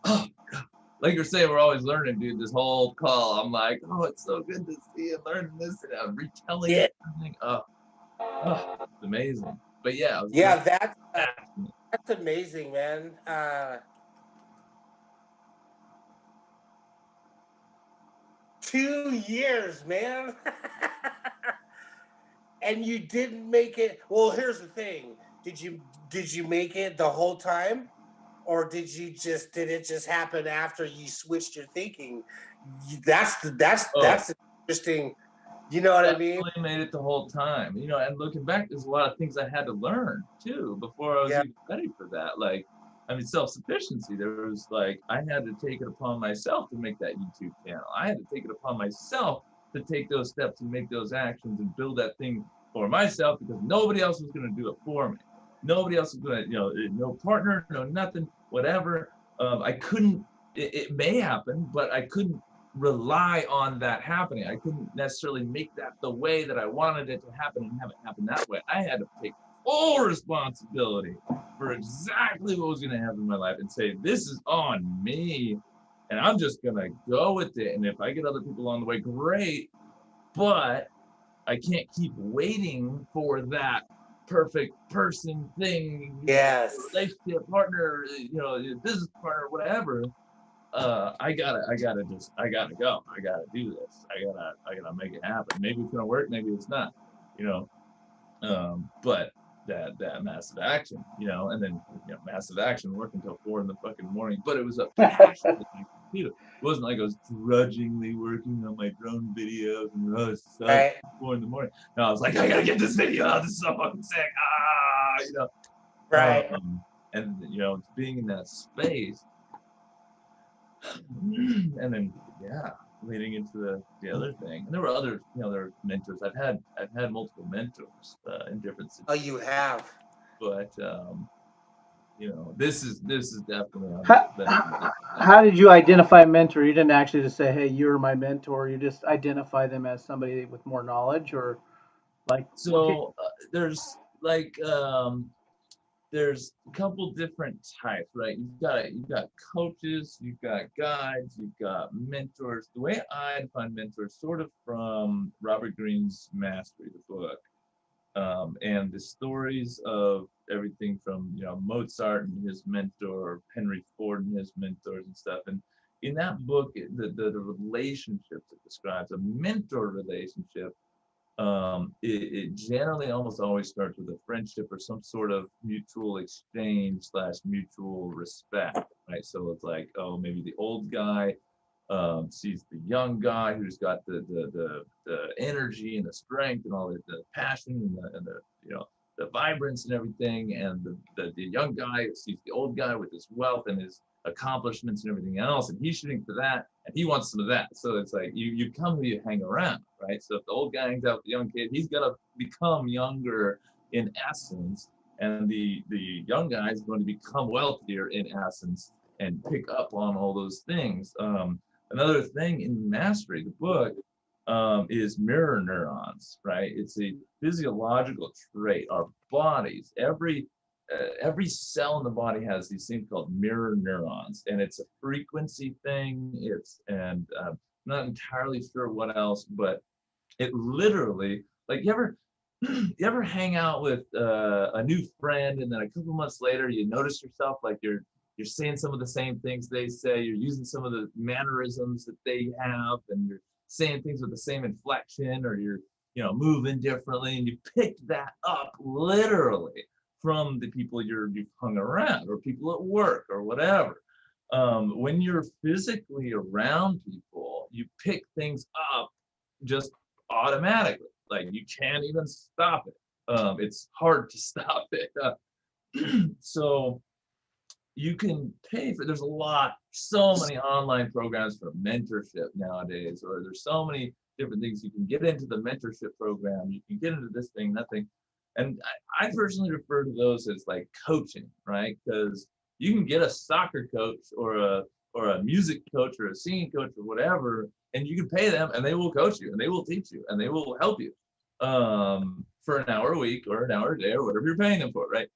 like you're saying, we're always learning, dude. This whole call, I'm like, oh, it's so good to see you learning this, and I'm retelling Yeah. everything. Oh, it's amazing. But yeah, it was Yeah, just that's passionate. that's amazing, man. 2 years, man. And you didn't make it. Well, here's the thing. Did you make it the whole time? Or did it just happen after you switched your thinking? That's interesting. You know what I mean? Definitely made it the whole time, you know. And looking back, there's a lot of things I had to learn too before I was Yeah. even ready for that. Like, I mean, self-sufficiency. There was like, I had to take it upon myself to make that YouTube channel. I had to take it upon myself to take those steps and make those actions and build that thing for myself, because nobody else was going to do it for me. Nobody else was going to, you know, no partner, no nothing, whatever. I couldn't. It may happen, but I couldn't rely on that happening. I couldn't necessarily make that the way that I wanted it to happen and have it happen that way. I had to take full responsibility for exactly what was going to happen in my life and say, this is on me, and I'm just going to go with it. And if I get other people along the way, great, but I can't keep waiting for that perfect person, thing, Yes. relationship partner, you know, business partner, whatever. I gotta go. I gotta do this. I gotta make it happen. Maybe it's gonna work, maybe it's not, you know. But that massive action, you know, and then, you know, massive action working until 4 in the fucking morning. But it was a passion that I could do. It wasn't like I was grudgingly working on my drone videos and it sucks Right. 4 in the morning. No, I was like, I gotta get this video out. This is so fucking sick. You know. Right. And you know, being in that space. And then leading into the other thing, and there were other, you know, there were mentors. I've had multiple mentors in different Oh, situations, you have. but you know, this is definitely How did you identify a mentor? You didn't actually just say, "Hey, you're my mentor." You just identify them as somebody with more knowledge, or like. so there's like there's a couple different types, right? You've got coaches, you've got guides, you've got mentors. The way I define mentors, sort of from Robert Greene's Mastery, the book, and the stories of everything from, you know, Mozart and his mentor, Henry Ford and his mentors and stuff. And in that book, the relationships it describes, a mentor relationship, it generally almost always starts with a friendship or some sort of mutual exchange / mutual respect, right? So it's like, oh, maybe the old guy sees the young guy who's got the energy and the strength and all the passion and the you know, the vibrance and everything, and the young guy sees the old guy with his wealth and his accomplishments and everything else, and he's shooting for that, and he wants some of that. So it's like you come who you hang around, right? So if the old guy hangs out with the young kid, he's got to become younger in essence, and the young guy is going to become wealthier in essence and pick up on all those things. Another thing in Mastery, the book, is mirror neurons, right? It's a physiological trait. Our bodies, every cell in the body has these things called mirror neurons, and it's a frequency thing. I'm not entirely sure what else, but it literally, like, you ever hang out with a new friend, and then a couple months later you notice yourself like you're saying some of the same things they say, you're using some of the mannerisms that they have, and you're saying things with the same inflection, or you're, you know, moving differently, and you pick that up literally from the people you've hung around, or people at work or whatever. When you're physically around people, you pick things up just automatically. Like, you can't even stop it. It's hard to stop it. So you can pay for, there's so many online programs for mentorship nowadays, or there's so many different things. You can get into the mentorship program, you can get into this thing, nothing. And I personally refer to those as like coaching, right? Because you can get a soccer coach or a music coach or a singing coach or whatever, and you can pay them and they will coach you and they will teach you and they will help you for an hour a week or an hour a day or whatever you're paying them for, right?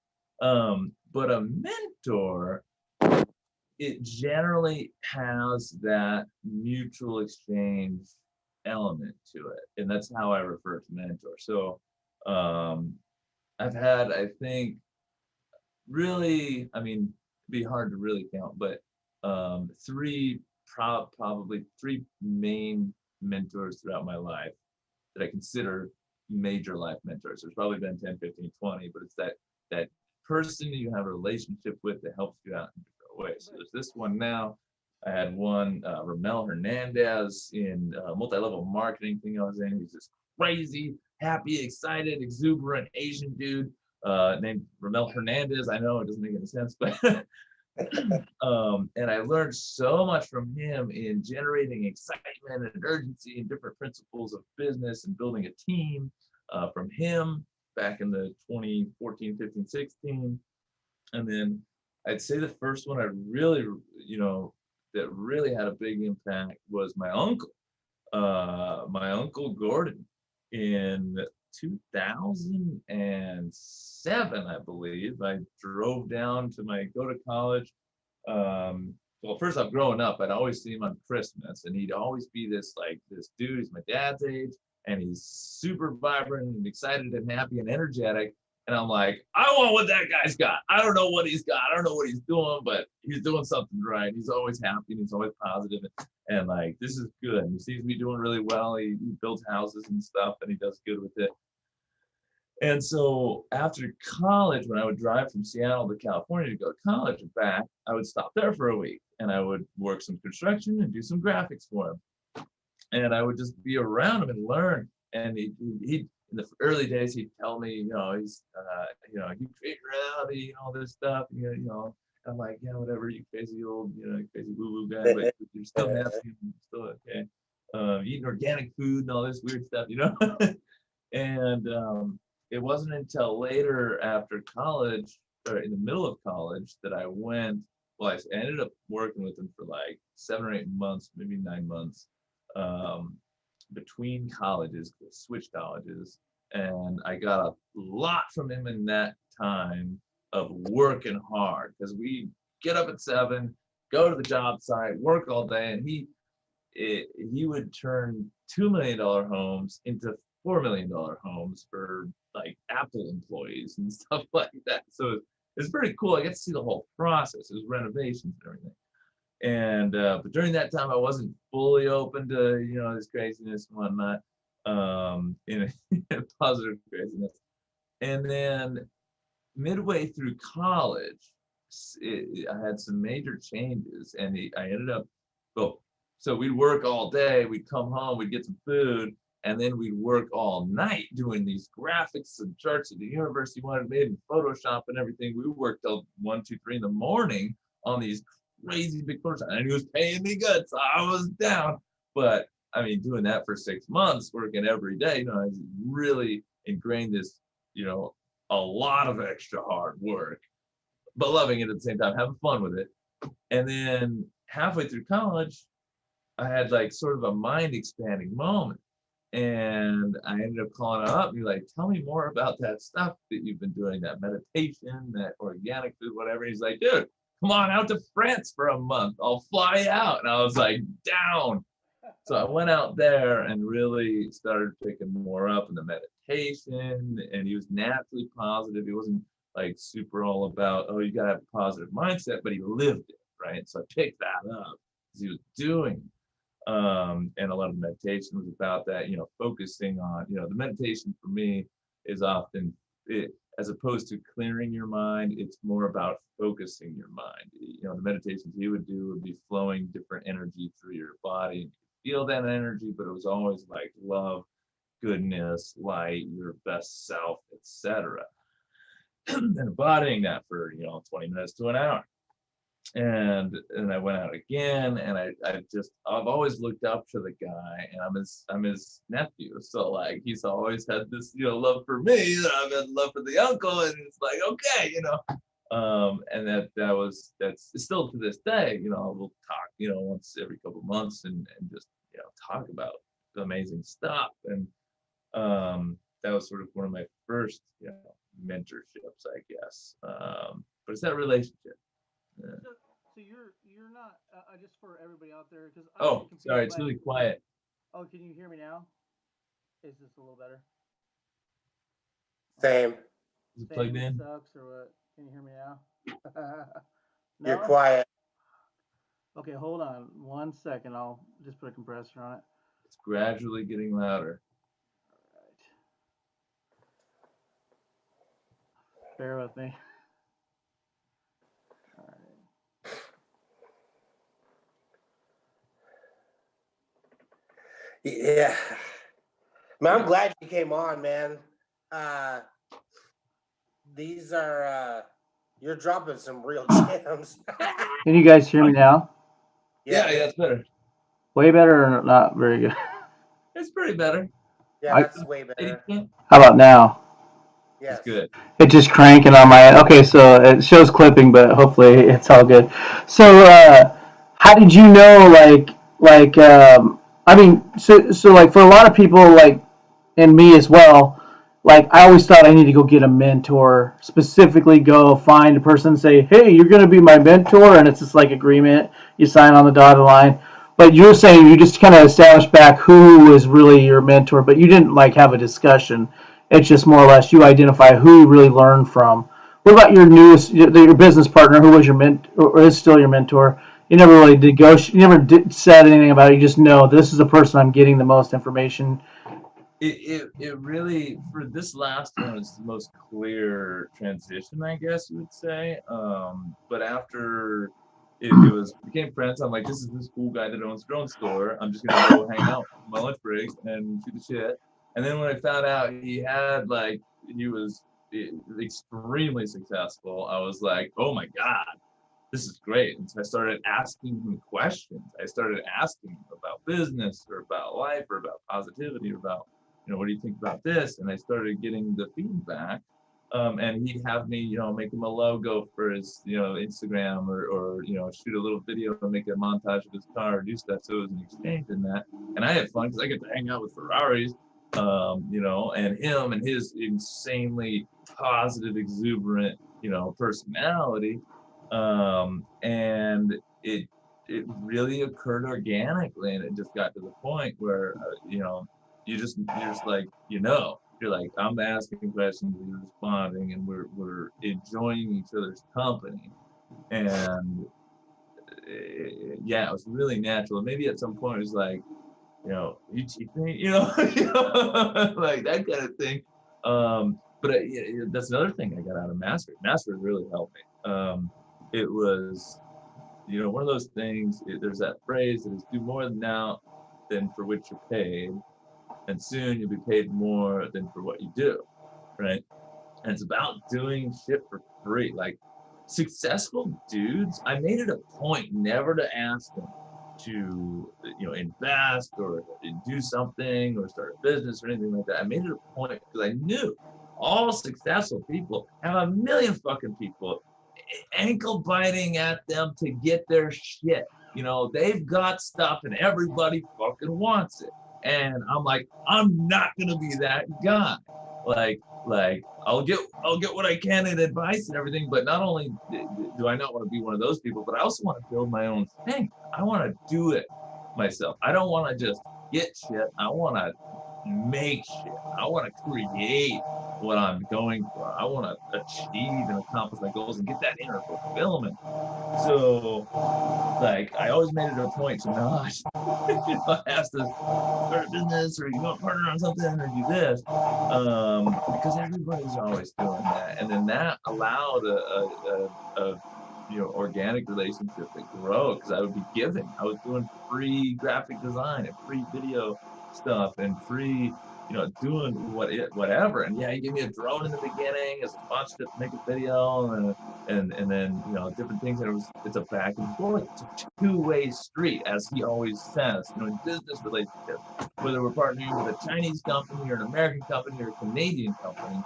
But a mentor it generally has that mutual exchange element to it, and that's how I refer to mentor. So um, I've had, I think, really, I mean, it'd be hard to really count, but probably three main mentors throughout my life that I consider major life mentors. There's probably been 10, 15, 20, but it's that person you have a relationship with that helps you out in different ways. So there's this one now. I had one, Ramel Hernandez in multi-level marketing thing I was in. He's this crazy, happy, excited, exuberant Asian dude named Ramel Hernandez. I know it doesn't make any sense, but and I learned so much from him in generating excitement and urgency and different principles of business and building a team from him back in the 2014, 15, 16. And then I'd say the first one I really, that really had a big impact was my uncle Gordon in 2007, I believe. I drove down to go to college. Well, first off, growing up, I'd always see him on Christmas, and he'd always be this dude. He's my dad's age, and he's super vibrant and excited and happy and energetic. And I'm like, I want what that guy's got. I don't know what he's got. I don't know what he's doing, but he's doing something right. He's always happy and he's always positive, and like, this is good. And he seems to be doing really well. He builds houses and stuff, and he does good with it. And so after college, when I would drive from Seattle to California to go to college and back, I would stop there for a week and I would work some construction and do some graphics for him. And I would just be around him and learn. And he in the early days, he'd tell me, he's, you create reality and all this stuff. I'm like, yeah, whatever, you crazy old, crazy woo-woo guy, but you're still happy and still okay. Eating organic food and all this weird stuff, And it wasn't until later after college, or in the middle of college, that I went. Well, I ended up working with him for like 7 or 8 months, maybe 9 months, between colleges, switched colleges, and I got a lot from him in that time of working hard, because we get up at 7, go to the job site, work all day, and he would turn $2 million homes into $4 million homes for like Apple employees and stuff like that. So it's pretty cool. I get to see the whole process. It was renovations and everything. And but during that time, I wasn't fully open to this craziness and whatnot, in a positive craziness. And then midway through college, I had some major changes, and I ended up, well, so we'd work all day, we'd come home, we'd get some food, and then we'd work all night doing these graphics and charts that the university wanted made in Photoshop and everything. We worked till 1, 2, 3 in the morning on these crazy big projects, and he was paying me good, so I was down. But I mean, doing that for 6 months, working every day, I really ingrained this, a lot of extra hard work, but loving it at the same time, having fun with it. And then halfway through college, I had like sort of a mind expanding moment. And I ended up calling him up and be like, tell me more about that stuff that you've been doing, that meditation, that organic food, whatever. He's like, dude, come on out to France for a month. I'll fly you out. And I was like, down. So I went out there and really started picking more up in the meditation. And he was naturally positive. He wasn't like super all about, oh, you got to have a positive mindset, but he lived it, right? So I picked that up because he was doing it. And a lot of meditation was about that, focusing on, the meditation for me is often, as opposed to clearing your mind, it's more about focusing your mind. The meditations he would do would be flowing different energy through your body. And you feel that energy, but it was always like love, goodness, light, your best self, etc. And embodying that for, 20 minutes to an hour. And I went out again, and I've always looked up to the guy, and I'm his nephew, so like he's always had this love for me, and I've had love for the uncle, and it's like, okay, and that's still to this day, we'll talk once every couple months and just talk about the amazing stuff. And that was sort of one of my first mentorships, I guess. But it's that relationship. so you're not just for everybody out there because I Oh, get confused. sorry, it's Like, really quiet. oh, can you hear me now? Is this a little better? Same. Is it plugged Same in? sucks or what? Can you hear me now? You're No? quiet. Okay, hold on 1 second. I'll just put a compressor on it. It's gradually getting louder. All right. Bear with me. All right. Yeah. Man, I'm glad you came on, man. These are you're dropping some real gems. Can you guys hear me now? Yeah, it's better. Way better or not very good? It's pretty better. Yeah, that's way better. 80%. How about now? Yes. It's good. It's just cranking on my end. Okay, so it shows clipping, but hopefully it's all good. So, how did you know, I mean, so like for a lot of people, like, and me as well, like I always thought I need to go get a mentor, specifically go find a person and say, hey, you're going to be my mentor, and it's just like agreement, you sign on the dotted line. But you're saying you just kind of established back who was really your mentor, but you didn't like have a discussion. It's just more or less you identify who you really learned from. What about your business partner? Who was your mentor, or is still your mentor? You never really you never said anything about it. You just know this is the person I'm getting the most information. It really, for this last one, it's the most clear transition, I guess you would say. But after it became friends, I'm like, this is this cool guy that owns a drone store. I'm just gonna go hang out on my lunch breaks and shoot the shit. And then when I found out he was extremely successful, I was like, oh my God, this is great. And so I started asking him questions. I started asking him about business or about life or about positivity or about, what do you think about this? And I started getting the feedback. And he'd have me, make him a logo for his, Instagram or shoot a little video and make a montage of his car or do stuff. So it was an exchange in that. And I had fun because I get to hang out with Ferraris, and him and his insanely positive, exuberant, personality. And it really occurred organically, and it just got to the point where, you're just like, you're like, I'm asking questions, you're responding, and we're enjoying each other's company. And yeah, it was really natural. Maybe at some point it was like, you teach me, like that kind of thing. But that's another thing I got out of Master. Master really helped me. It was, one of those things. There's that phrase that is do more now than for which you're paid, and soon you'll be paid more than for what you do, right? And it's about doing shit for free. Like successful dudes, I made it a point never to ask them to, invest or do something or start a business or anything like that. I made it a point because I knew all successful people have a million fucking people ankle biting at them to get their shit. They've got stuff and everybody fucking wants it. And I'm like, I'm not gonna be that guy. Like I'll get what I can in advice and everything, but not only do I not want to be one of those people, but I also want to build my own thing. I want to do it myself. I don't want to just get shit. I want to make shit. I want to create what I'm going for. I want to achieve and accomplish my goals and get that inner fulfillment. So, like, I always made it a point to not have to start a business or partner on something or do this, because everybody's always doing that, and then that allowed a organic relationship to grow because I would be giving. I was doing free graphic design and free video stuff and free, doing whatever. And yeah, he gave me a drone in the beginning as a sponsorship to make a video, and then different things. And it's a back and forth. It's a two-way street, as he always says. In business relationships, whether we're partnering with a Chinese company or an American company or a Canadian company,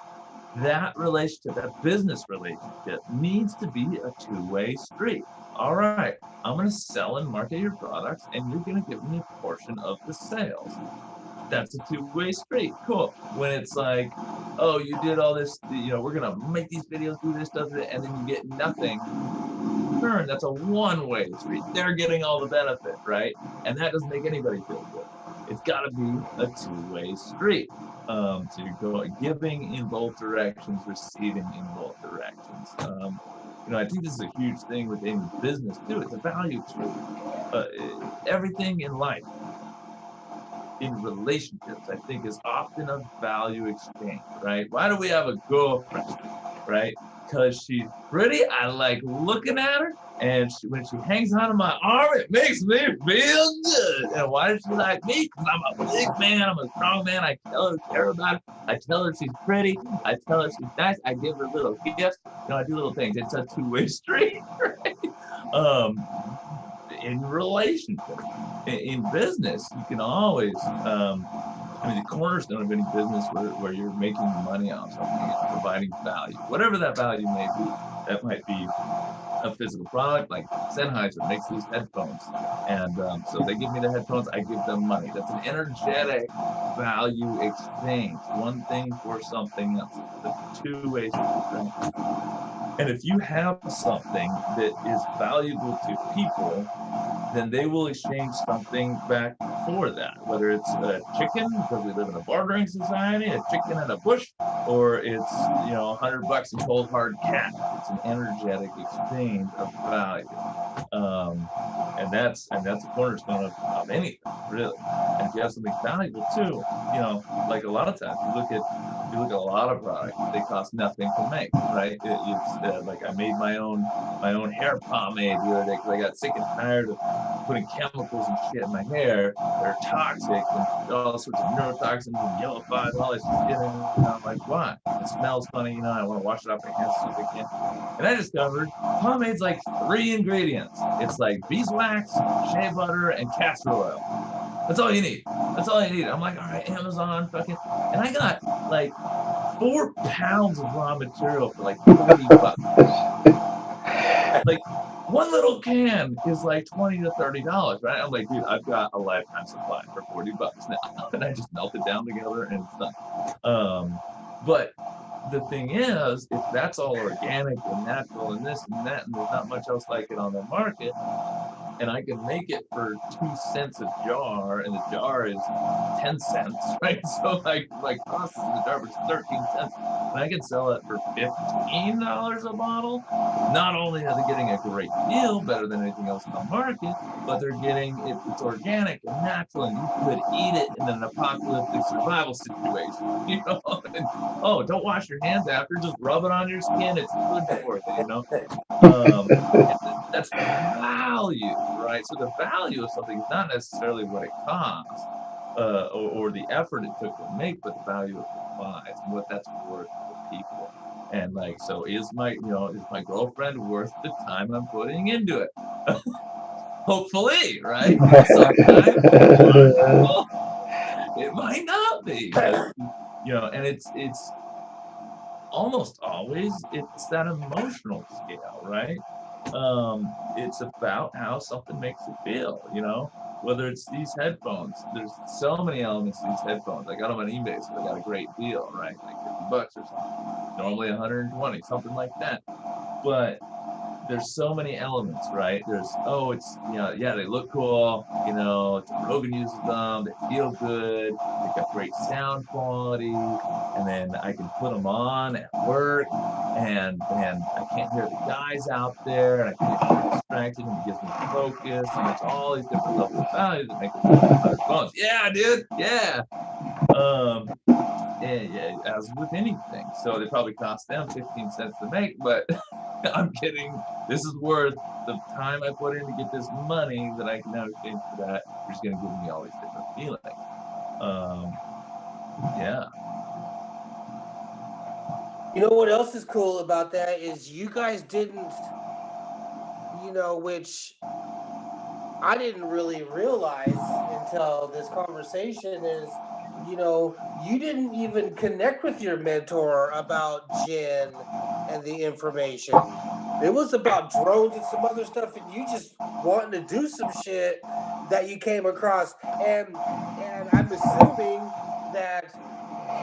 that relationship, that business relationship, needs to be a two-way street. All right, I'm going to sell and market your products, and you're going to give me a portion of the sales. That's a two-way street. Cool. When it's like, oh, you did all this, we're going to make these videos, do this stuff, and then you get nothing. return, that's a one-way street. They're getting all the benefit, right? And that doesn't make anybody feel good. It's got to be a two-way street. So you're going, giving in both directions, receiving in both directions. I think this is a huge thing within business too. It's a value tree. Everything in life, in relationships, I think is often a value exchange, right? Why do we have a girlfriend, right? Because she's pretty. I like looking at her, and when she hangs onto my arm, it makes me feel good. And why does she like me? Because I'm a big man. I'm a strong man. I tell her care about her. I tell her she's pretty. I tell her she's nice. I give her little gifts. I do little things. It's a two-way street, right? In relationships, in business, you can always. The cornerstone of any business where you're making money on something is providing value, whatever that value may be. That might be a physical product, like Sennheiser makes these headphones, and so they give me the headphones, I give them money. That's an energetic value exchange, one thing for something else. It's a two-way street, right? And if you have something that is valuable to people, then they will exchange something back for that, whether it's a chicken, because we live in a bartering society, a chicken and a bush, or it's $100 in cold hard cash. It's an energetic exchange of value, and that's a cornerstone of anything, really. And if you have something valuable too, like a lot of times you look at a lot of products, they cost nothing to make, right? It's like I made my own hair pomade the other day because I got sick and tired of putting chemicals and shit in my hair that are toxic and all sorts of neurotoxins and yellow flies and all this shit. And I'm like, why? It smells funny, I want to wash it off my hands so I can. And I discovered pomade's like 3 ingredients. It's like beeswax, shea butter, and castor oil. That's all you need. That's all you need. I'm like, all right, Amazon, fucking. And I got like 4 pounds of raw material for like $40. Like, one little can is like $20 to $30, right? I'm like, dude, I've got a lifetime supply for $40 now, and I just melt it down together and it's done. But the thing is, if that's all organic and natural and this and that, and there's not much else like it on the market, and I can make it for 2 cents a jar, and the jar is 10 cents, right? So like my cost of the jar was 13 cents, and I can sell it for $15 a bottle. Not only are they getting a great deal, better than anything else in the market, but they're getting it's organic and natural, and you could eat it in an apocalyptic survival situation, And, don't wash your hands after, just rub it on your skin. It's good for you, That's value, right? So the value of something is not necessarily what it costs or the effort it took to make, but the value it provides and what that's worth to people. And like, so is my girlfriend worth the time I'm putting into it? Hopefully, right? Sometimes it might not be, and it's almost always it's that emotional scale, right? It's about how something makes you feel, whether it's these headphones. There's so many elements to these headphones. I got them on eBay, so I got a great deal, right? Like $50 or something. Normally 120, something like that. But there's so many elements, right? There's it's they look cool, Rogan uses them, they feel good, they got great sound quality, and then I can put them on at work, and I can't hear the guys out there, and I can't get distracted, and it gives me focus, and it's all these different levels of value that make it $100. Yeah, dude, yeah. As with anything, so they probably cost them 15 cents to make, but I'm kidding. This is worth the time I put in to get this money that I can now exchange for that, which is going to give me all these different feelings. Yeah. You know what else is cool about that is you guys didn't, which I didn't really realize until this conversation is, you didn't even connect with your mentor about Jen and the information. It was about drones and some other stuff, and you just wanting to do some shit that you came across. And I'm assuming that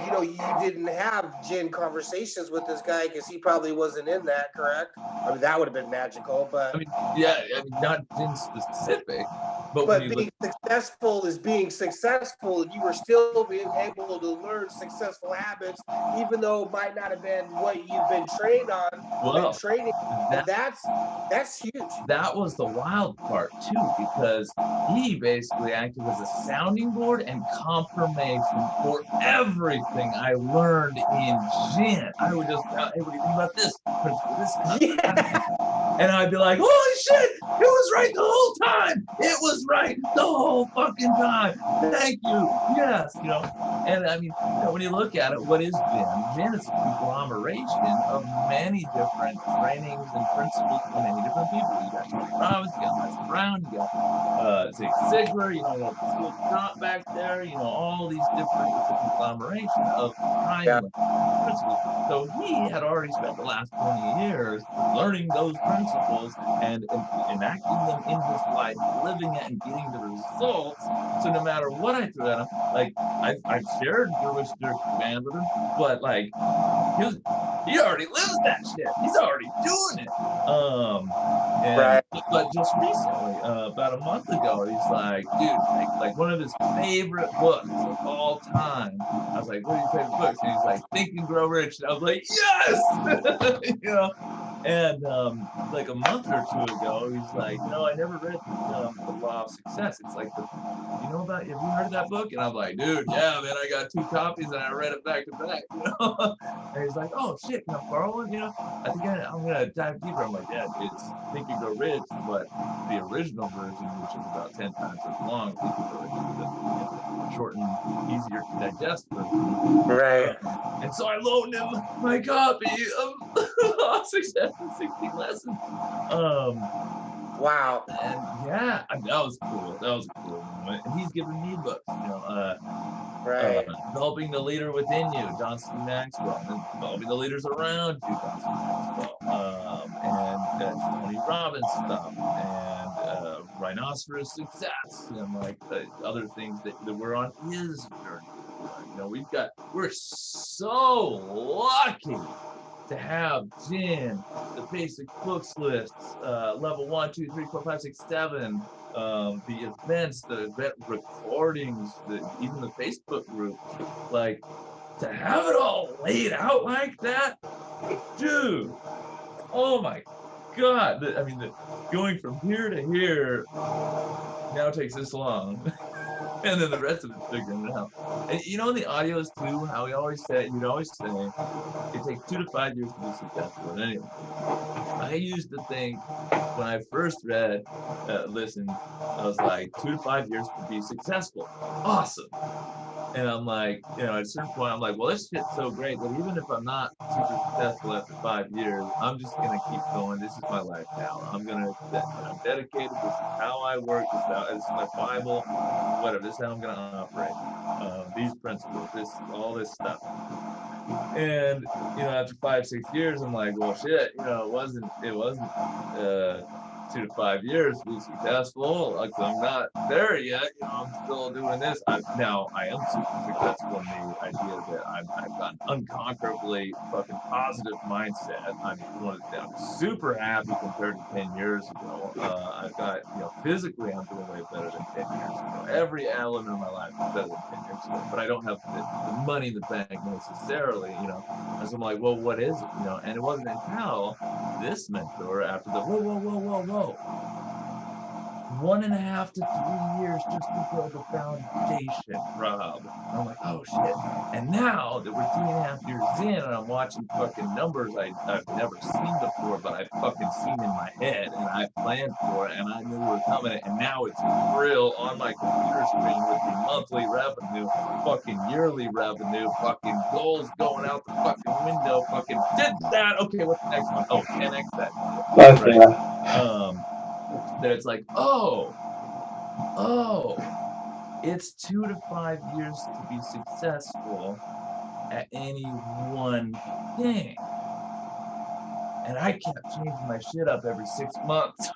you know, you didn't have gin conversations with this guy because he probably wasn't in that, correct? I mean, that would have been magical, but I mean, yeah, I mean, not gin specific, but when you look, being successful is being successful, and you were still being able to learn successful habits, even though it might not have been what you've been trained on, been well, training. that That's huge. that was the wild part too, because he basically acted as a sounding board and confirmation for everything I learned in gin. I would just, hey, what do you think about this principle, this concept? Yeah. And I'd be like, holy shit, it was right the whole time. It was right the whole fucking time. Thank you. Yes, you know. And I mean, you know, when you look at it, what is gin? Gin is a conglomeration of many different trainings and principles from many different people. You got Tony Robbins, you got Les Brown, you got Zig Ziglar, you know, you got School Trot back there, you know, all these different, it's a conglomeration of timeless principles. So he had already spent the last 20 years learning those principles and enacting them in his life, living it and getting the results. So no matter what I threw at him, like I've shared Dervish Dirk Band with him, but like he already lives that shit. He's already doing it. And Right. but just recently, about a month ago, he's like, dude, like one of his favorite books of all time. I was like, what are your favorite books? And he's like, Think and Grow Rich. And I was like, yes, you know. And like a month or two ago, he's like, you know, I never read The Law of Success. It's like you know about, have you heard of that book? And I'm like, dude, yeah, man, I got 2 copies and I read it back to back, you know? And he's like, oh shit, can I borrow one? You know, I think I'm gonna dive deeper. I'm like, yeah, it's Think and Grow Rich, but the original version, which is about 10 times as long, Think and Grow Rich is the shortened, easier to digest version. Right. And so I loaned him my copy of The Law of Success in 60 Lessons. Wow. And yeah, that was cool. That was a cool moment. And he's giving me books, you know, Right. Developing the Leader Within You, John C. Maxwell, and Developing the Leaders Around You, John C. Maxwell, and Tony Robbins stuff, and Rhinoceros Success, and like the other things that we're on his journey. You know, we're so lucky to have Gin, the basic books lists, level 1, 2, 3, 4, 5, 6, 7, the events, the event recordings, even the Facebook group. Like, to have it all laid out like that, dude, oh my God. I mean, going from here to here now takes this long. And then the rest of it's figuring it out. And you know, in the audios too, how you'd always say, it takes 2 to 5 years to be successful. And anyway, I used to think when I first listened, I was like, 2 to 5 years to be successful. Awesome. And I'm like, you know, at a certain point, I'm like, well, this shit's so great that even if I'm not super successful after 5 years, I'm just going to keep going. This is my life now. I'm dedicated. This is how I work. This is my Bible, whatever. This is how I'm going to operate. These principles, all this stuff. And, you know, after 5, 6 years, I'm like, well, shit, you know, it wasn't 2 to 5 years to be successful. Like, I'm not there yet. You know, I'm still doing this. Now I am super successful in the idea that I've got an unconquerably fucking positive mindset. I'm super happy compared to 10 years ago. I've got, you know, physically I'm doing way better than 10 years ago. Every element of my life is better than 10 years ago. But I don't have the money in the bank necessarily, you know. And so I'm like, well, what is it? You know, and it wasn't until this mentor, after the whoa, 1.5 to 3 years just to build a foundation, Rob. And I'm like, oh shit. And now that we're 3.5 years in and I'm watching fucking numbers I've never seen before, but I've fucking seen in my head and I planned for it and I knew we were coming, and now it's real on my computer screen with the monthly revenue, fucking yearly revenue, fucking goals going out the fucking window, fucking did that. Okay, what's the next one? Oh, 10x that. Right. That it's like, oh, it's 2 to 5 years to be successful at any one thing. And I kept changing my shit up every 6 months.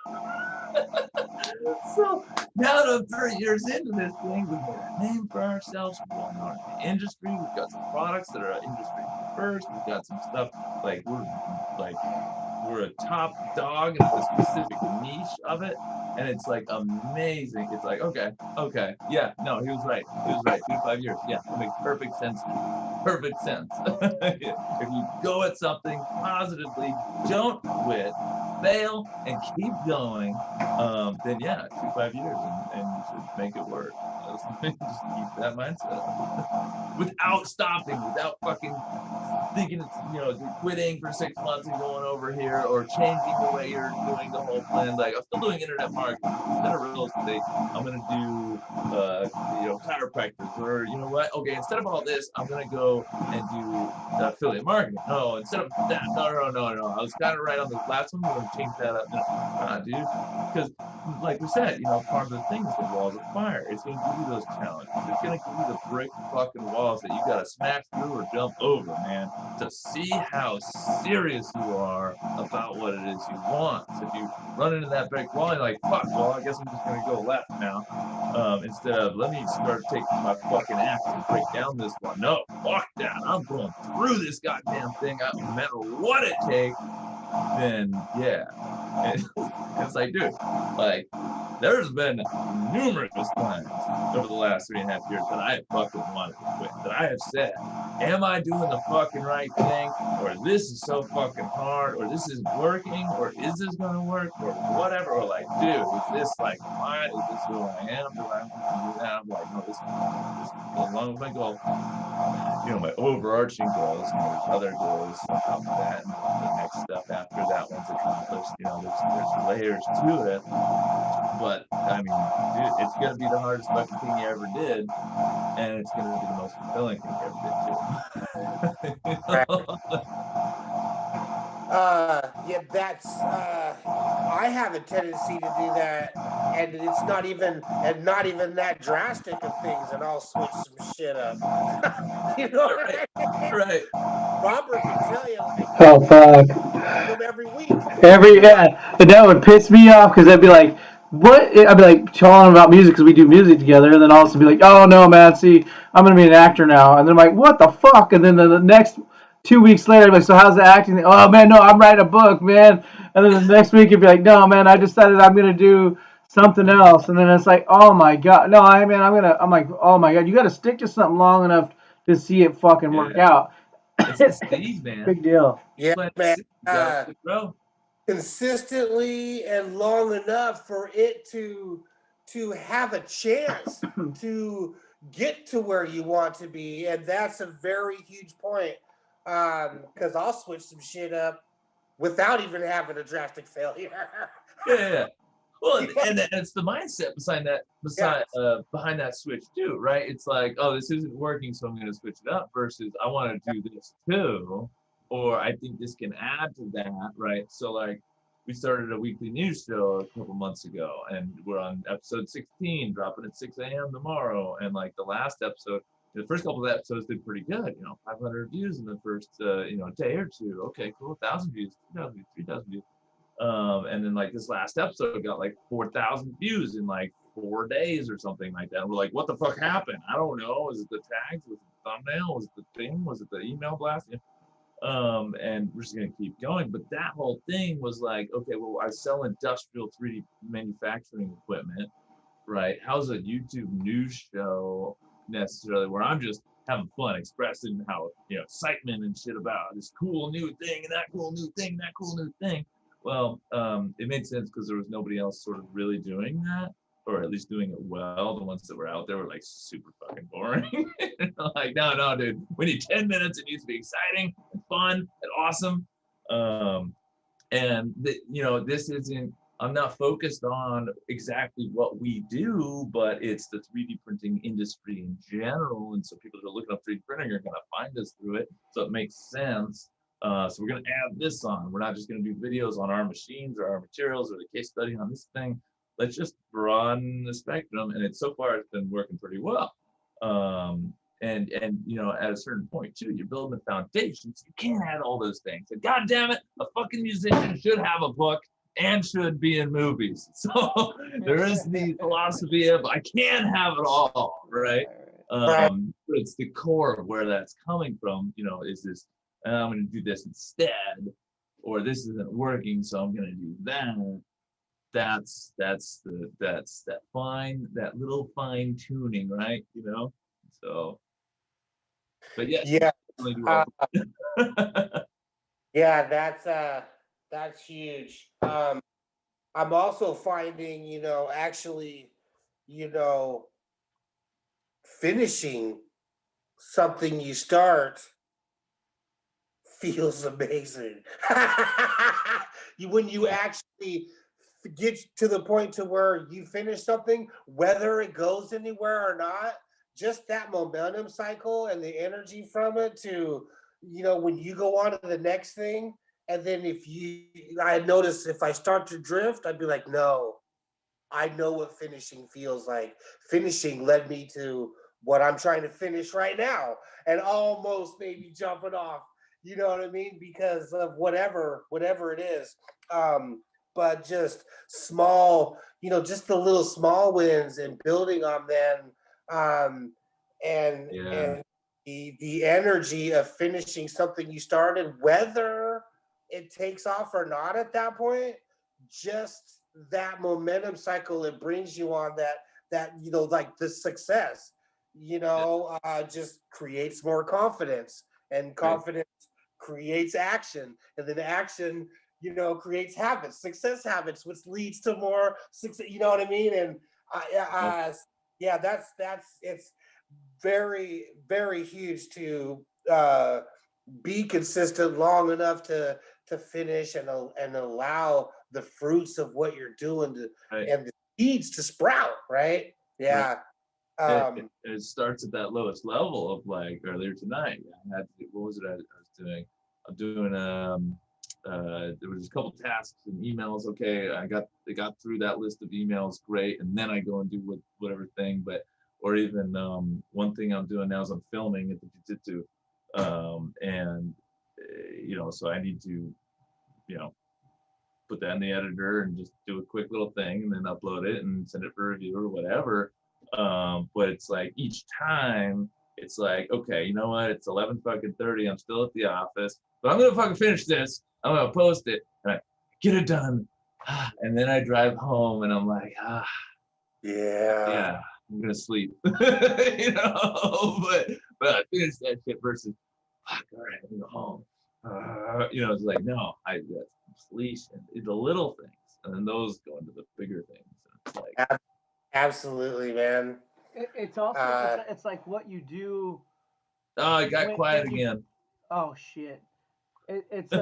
So now that I'm 30 years into this thing, we've made a name for ourselves. We're going on in the industry. We've got some products that are industry first. We've got some stuff like we're a top dog in a specific niche of it, and it's like amazing. It's like okay, yeah, no, he was right. 3 to 5 years, yeah, it makes perfect sense. Perfect sense. If you go at something positively, don't quit, fail, and keep going, then yeah, 2 to 5 years, and you should make it work. Just keep that mindset without stopping, without fucking thinking it's quitting for 6 months and going over here or changing the way you're doing the whole plan. Like I'm still doing internet marketing instead of real estate. I'm gonna do chiropractors, or you know what? Okay, instead of all this, I'm gonna go and do affiliate marketing. No, instead of that, no. I was kind of right on the last one. We're gonna change that up. Nah, dude, because like we said, part of the thing is the walls of fire. It's gonna give you those challenges. It's gonna give you the brick fucking walls that you gotta smash through or jump over, man, to see how serious you are about what it is you want. So if you run into that brick wall, you're like, fuck, well, I guess I'm just gonna go left now. Instead of let me start taking my fucking axe and break down this one. No, fuck that. I'm going through this goddamn thing, no matter what it takes. Then yeah, it's like, dude, like there's been numerous times over the last 3.5 years that I have fucking wanted to quit. That I have said, am I doing the fucking right thing? Or this is so fucking hard, or this isn't working, or is this gonna work, or whatever, or like, dude, is this like mine? Is this who I am? Do I want to do that? I'm like, no, this goes along with my goal. My overarching goals, and there's other goals on top of that, and the next stuff after that one's accomplished, there's layers to it. But I mean, dude, it's gonna be the hardest fucking thing you ever did, and it's gonna be the most fulfilling thing you ever did too. Yeah, that's I have a tendency to do that, and it's not even that drastic of things, and I'll switch some shit up. Right. Right. Robert can tell you, like, Oh fuck. them every week. And that would piss me off because I'd be like, what? I'd be like telling them about music because we do music together, and then also be like, oh no, man, see, I'm gonna be an actor now, and then I'm like, what the fuck? And then the next 2 weeks later, I'm like, so how's the acting? Oh man, no, I'm writing a book, man. And then the next week, you'd be like, no, man, I decided I'm gonna do something else, and then it's like, oh my god, no, I'm like, oh my god, you got to stick to something long enough to see it fucking work out. It's the seed, man. Big deal. Yeah, man. Bro. Consistently and long enough for it to have a chance to get to where you want to be, and that's a very huge point. Because I'll switch some shit up without even having a drastic failure. Yeah. Well, and it's the mindset behind that switch too, right? It's like, oh, this isn't working, so I'm going to switch it up. Versus, I want to do this too, or I think this can add to that, right? So like, we started a weekly news show a couple months ago, and we're on episode 16, dropping at 6 a.m. tomorrow. And like the last episode, the first couple of episodes did pretty good, 500 views in the first, day or two. Okay, cool, 1,000 views, 2,000 views, 3,000 views. And then like this last episode got like 4,000 views in like 4 days or something like that. And we're like, what the fuck happened? I don't know. Was it the tags? Was it the thumbnail? Was it the thing? Was it the email blast? And we're just gonna keep going. But that whole thing was like, okay, well, I sell industrial 3D manufacturing equipment, right? How's a YouTube news show necessarily where I'm just having fun, expressing how excitement and shit about this cool new thing and that cool new thing, that cool new thing. Well, it made sense because there was nobody else sort of really doing that, or at least doing it well. The ones that were out there were like super fucking boring. Like, no, dude, we need 10 minutes. It needs to be exciting and fun and awesome. This isn't, I'm not focused on exactly what we do, but it's the 3D printing industry in general. And so people that are looking up 3D printing are going to find us through it. So it makes sense. So we're going to add this on. We're not just going to do videos on our machines or our materials or the case study on this thing. Let's just broaden the spectrum. And it's been working pretty well. And at a certain point too, you're building a foundation, so you can't add all those things. And God damn it, a fucking musician should have a book and should be in movies. So there is the philosophy of I can't have it all, right? Right. But it's the core of where that's coming from, is this, I'm going to do this instead, or this isn't working, so I'm going to do that. That's that little fine tuning, right? So, but yes, Yeah. definitely do all Yeah, that's huge. I'm also finding, actually, you know, finishing something you start feels amazing. When you actually get to the point to where you finish something, whether it goes anywhere or not, just that momentum cycle and the energy from it to, when you go on to the next thing. And then I notice if I start to drift, I'd be like, no, I know what finishing feels like. Finishing led me to what I'm trying to finish right now and almost maybe jumping off, you know what I mean? Because of whatever it is. But just small, just the little small wins and building on them. Um, Yeah. and the energy of finishing something you started, whether it takes off or not at that point, just that momentum cycle it brings you on that like the success just creates more confidence, and Right. confidence creates action, and then action creates habits, success habits, which leads to more success, you know what I mean? And yeah, that's it's very, very huge to be consistent long enough to finish and allow the fruits of what you're doing to Right. and the seeds to sprout, right? Yeah. It starts at that lowest level of like earlier tonight. I had what was it I was doing? I'm doing there was a couple tasks and emails. Okay, I got through that list of emails, great, and then I go and do whatever thing. But or even one thing I'm doing now is I'm filming at the jiu-jitsu, and so I need to put that in the editor and just do a quick little thing and then upload it and send it for review or whatever. But it's like each time it's like, okay, you know what? It's 11:30. I'm still at the office, but I'm gonna fucking finish this. I'm gonna post it and I get it done. And then I drive home and I'm like, yeah, I'm gonna sleep. But I finished that shit versus, fuck, all right, I'm gonna go home. It's like, no, that's completion. The little things, and then those go into the bigger things. And it's like, absolutely, man. It's also it's like what you do. Oh, it got quiet again. Oh shit! It's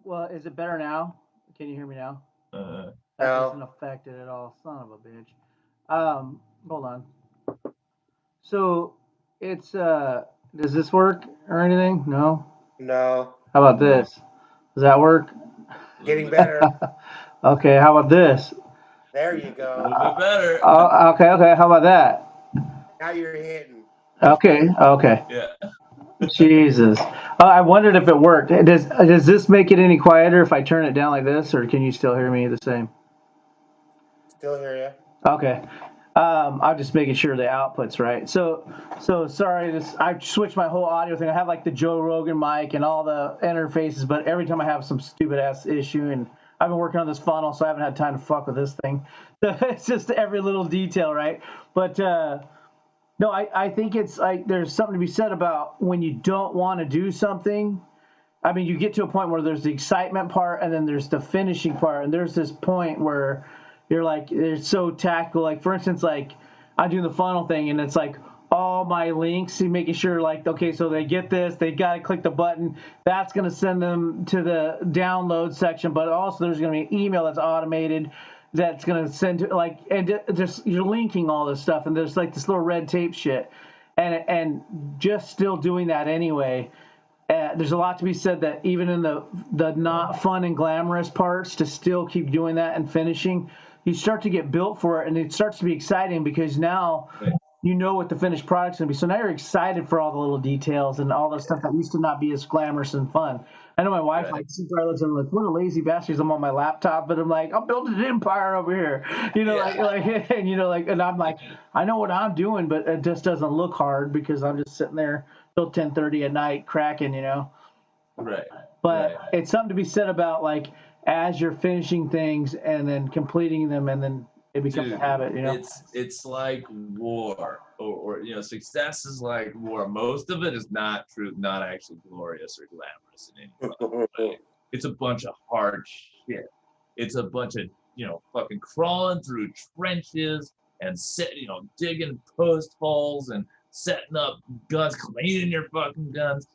well, is it better now? Can you hear me now? That doesn't affect it at all. Son of a bitch. Hold on. So it's does this work or anything? No. No. How about this? Does that work? Getting better. Okay. How about this? There you go. A little bit better. Okay. How about that? Now you're hitting. Okay. Yeah. Jesus. I wondered if it worked. Does this make it any quieter if I turn it down like this, or can you still hear me the same? Still hear you. Okay. I'm just making sure the output's right. So sorry, I switched my whole audio thing. I have like the Joe Rogan mic and all the interfaces, but every time I have some stupid ass issue, and I've been working on this funnel, so I haven't had time to fuck with this thing. It's just every little detail, right? But no, I think it's like there's something to be said about when you don't want to do something. I mean, you get to a point where there's the excitement part, and then there's the finishing part, and there's this point where you're like, it's so tactical. Like, for instance, like I'm doing the funnel thing, and it's like all my links, and making sure, like, okay, so they get this, they got to click the button. That's going to send them to the download section, but also there's going to be an email that's automated that's going to send to, like, and just you're linking all this stuff, and there's like this little red tape shit, and just still doing that anyway. There's a lot to be said that even in the not fun and glamorous parts, to still keep doing that and finishing, you start to get built for it, and it starts to be exciting because now you know what the finished product's gonna be. So now you're excited for all the little details and all the stuff that used to not be as glamorous and fun. I know my wife, like, super looks at me like, what a lazy bastard. I'm on my laptop, but I'm like, I'm building an empire over here. And and I'm like, I know what I'm doing, but it just doesn't look hard because I'm just sitting there till 10:30 at night cracking, Right. But it's something to be said about, like, as you're finishing things and then completing them, and then it becomes a habit, It's like war, or success is like war. Most of it is not actually glorious or glamorous in any way. It's a bunch of hard shit. It's a bunch of fucking crawling through trenches and digging post holes and setting up guns, cleaning your fucking guns.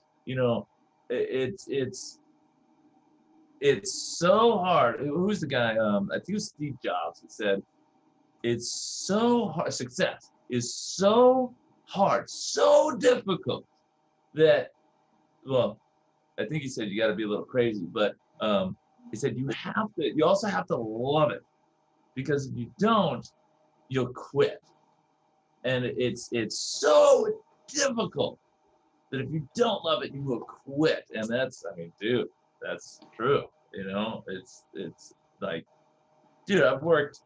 It's so hard. Who's the guy? I think it was Steve Jobs that said, it's so hard. Success is so hard, so difficult that, well, I think he said you got to be a little crazy, but he said you also have to love it, because if you don't, you'll quit. And it's so difficult that if you don't love it, you will quit. And that's true. It's like, dude, I've worked,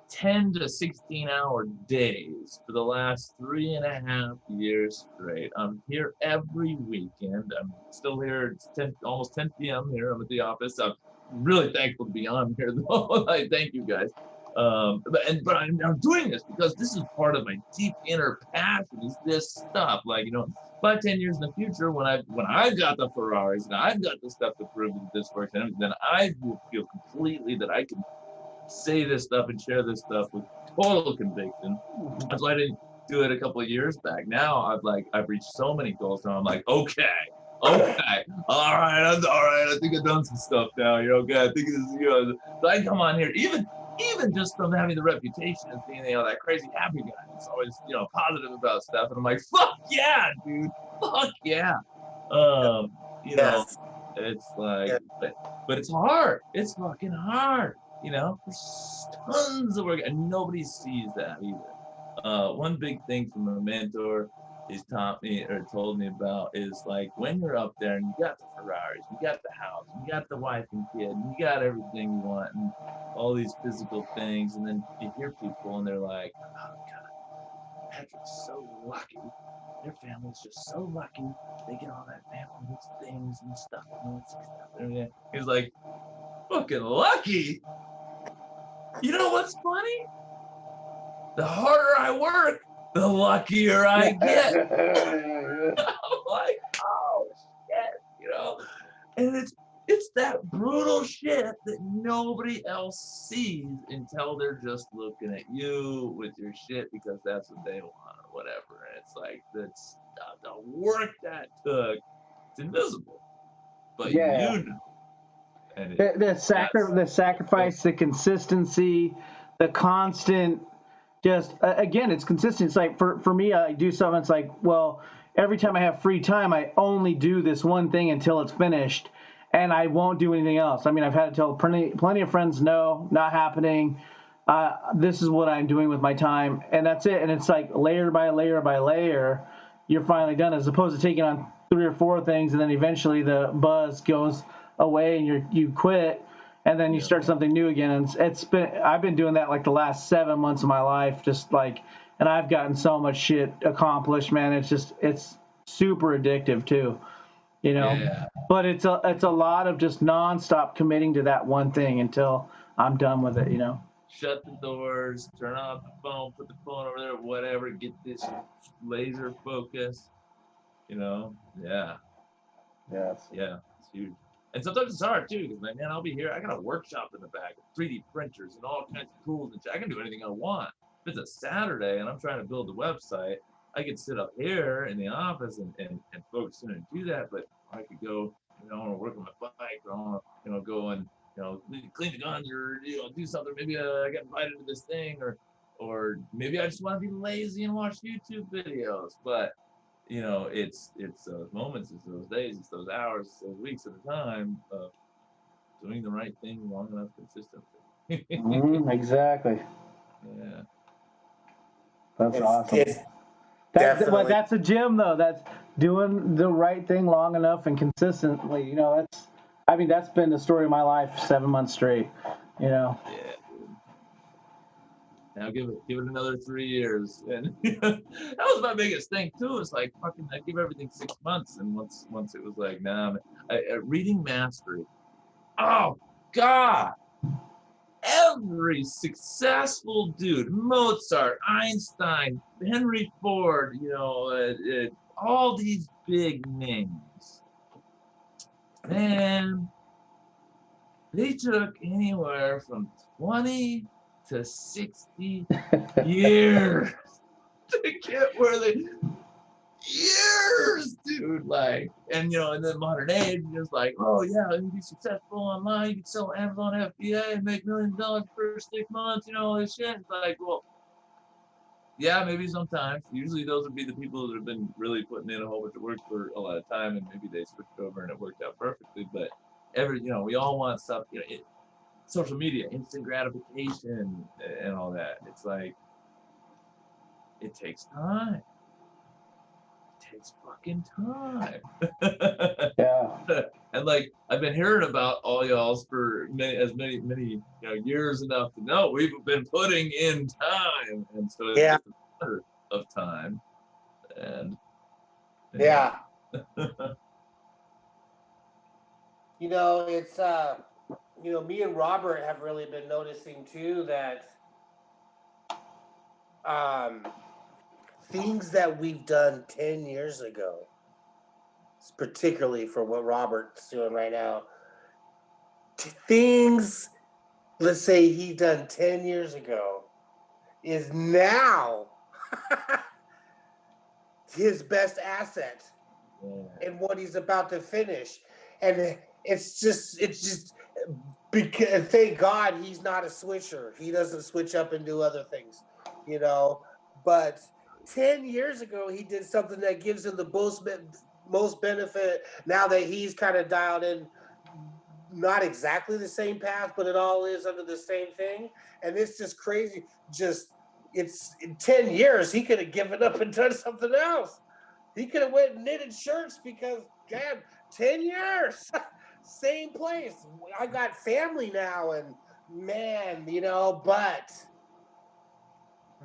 10 to 16 hour days for the last 3.5 years straight. I'm here every weekend. I'm still here. It's almost 10 p.m. here. I'm at the office. I'm really thankful to be on here, though. I thank you guys. But I'm doing this because this is part of my deep inner passion. Is this stuff, like 5-10 years in the future, when I've got the Ferraris and I've got the stuff to prove that this works, and then I will feel completely that I can say this stuff and share this stuff with total conviction. That's why I didn't do it a couple of years back. Now I've reached so many goals. Now I'm like, okay, all right, I think I've done some stuff now. Okay, I think this, so I come on here, even just from having the reputation as being that crazy happy guy that's always positive about stuff, and I'm like, fuck yeah, dude, fuck yeah. Yes. It's like, but it's hard. It's fucking hard. There's tons of work, and nobody sees that either. One big thing from a mentor he's taught me or told me about is, like, when you're up there and you got the Ferraris, you got the house, you got the wife and kid, and you got everything you want, and all these physical things, and then you hear people and they're like, oh God, Patrick's so lucky. Their family's just so lucky. They get all that family things and stuff and everything. He's like, fucking lucky? You know what's funny? The harder I work, the luckier I get. I'm like, oh shit, and it's that brutal shit that nobody else sees until they're just looking at you with your shit because that's what they want or whatever. And it's like, that's the work that took. It's invisible, but and the sacrifice, the consistency, the constant, just again, it's consistent. It's like for me, I do something. It's like, well, every time I have free time, I only do this one thing until it's finished, and I won't do anything else. I mean, I've had to tell plenty of friends, no, not happening. This is what I'm doing with my time, and that's it. And it's like layer by layer by layer, you're finally done, as opposed to taking on 3 or 4 things, and then eventually the buzz goes away and you quit, and then you start something new again. And I've been doing that like the last 7 months of my life, just like, and I've gotten so much shit accomplished, man. It's super addictive too, Yeah. but it's a lot of just nonstop committing to that one thing until I'm done with it, Shut the doors, turn off the phone, put the phone over there, whatever, get this laser focus, Yeah. Yes. Yeah, it's huge. And sometimes it's hard too, because man, I'll be here. I got a workshop in the back of 3D printers and all kinds of tools, and I can do anything I want. If it's a Saturday and I'm trying to build a website, I could sit up here in the office and focus in and do that. But I could go, I want to work on my bike, or I want to, go and clean the guns, or do something. Maybe I got invited to this thing, or maybe I just want to be lazy and watch YouTube videos. But it's those moments, it's those days, it's those hours, it's those weeks at a time of doing the right thing long enough consistently. Exactly. Yeah. That's It's awesome. it's Well, definitely that's a gym though. That's doing the right thing long enough and consistently. You know, that's been the story of my life, 7 months straight. You know. Yeah. Now give it another 3 years, and that was my biggest thing too. It's like fucking, I give everything 6 months, and once it was like, nah, reading mastery. Oh God, every successful dude, Mozart, Einstein, Henry Ford, all these big names, man, they took anywhere from 20 to 60 years to get where they years, dude. Like, and in the modern age, it's like, oh yeah, you can be successful online, you can sell Amazon FBA and make $millions for 6 months, all this shit. It's like, well, yeah, maybe sometimes. Usually those would be the people that have been really putting in a whole bunch of work for a lot of time, and maybe they switched over and it worked out perfectly. But we all want stuff, social media, instant gratification, and all that. It's like, it takes time. It takes fucking time. Yeah. And like, I've been hearing about all y'all's for many years enough to know we've been putting in time, and so it's yeah, just a matter of time. And yeah. It's me and Robert have really been noticing too that things that we've done 10 years ago, particularly for what Robert's doing right now, things, let's say he done 10 years ago, is now his best asset in what he's about to finish. And it's just because, thank God he's not a switcher. He doesn't switch up and do other things, but 10 years ago he did something that gives him the most benefit now that he's kind of dialed in, not exactly the same path, but it all is under the same thing. And it's just crazy. It's in 10 years he could have given up and done something else. He could have went and knitted shirts because, damn, 10 years, same place. I got family now, and man, but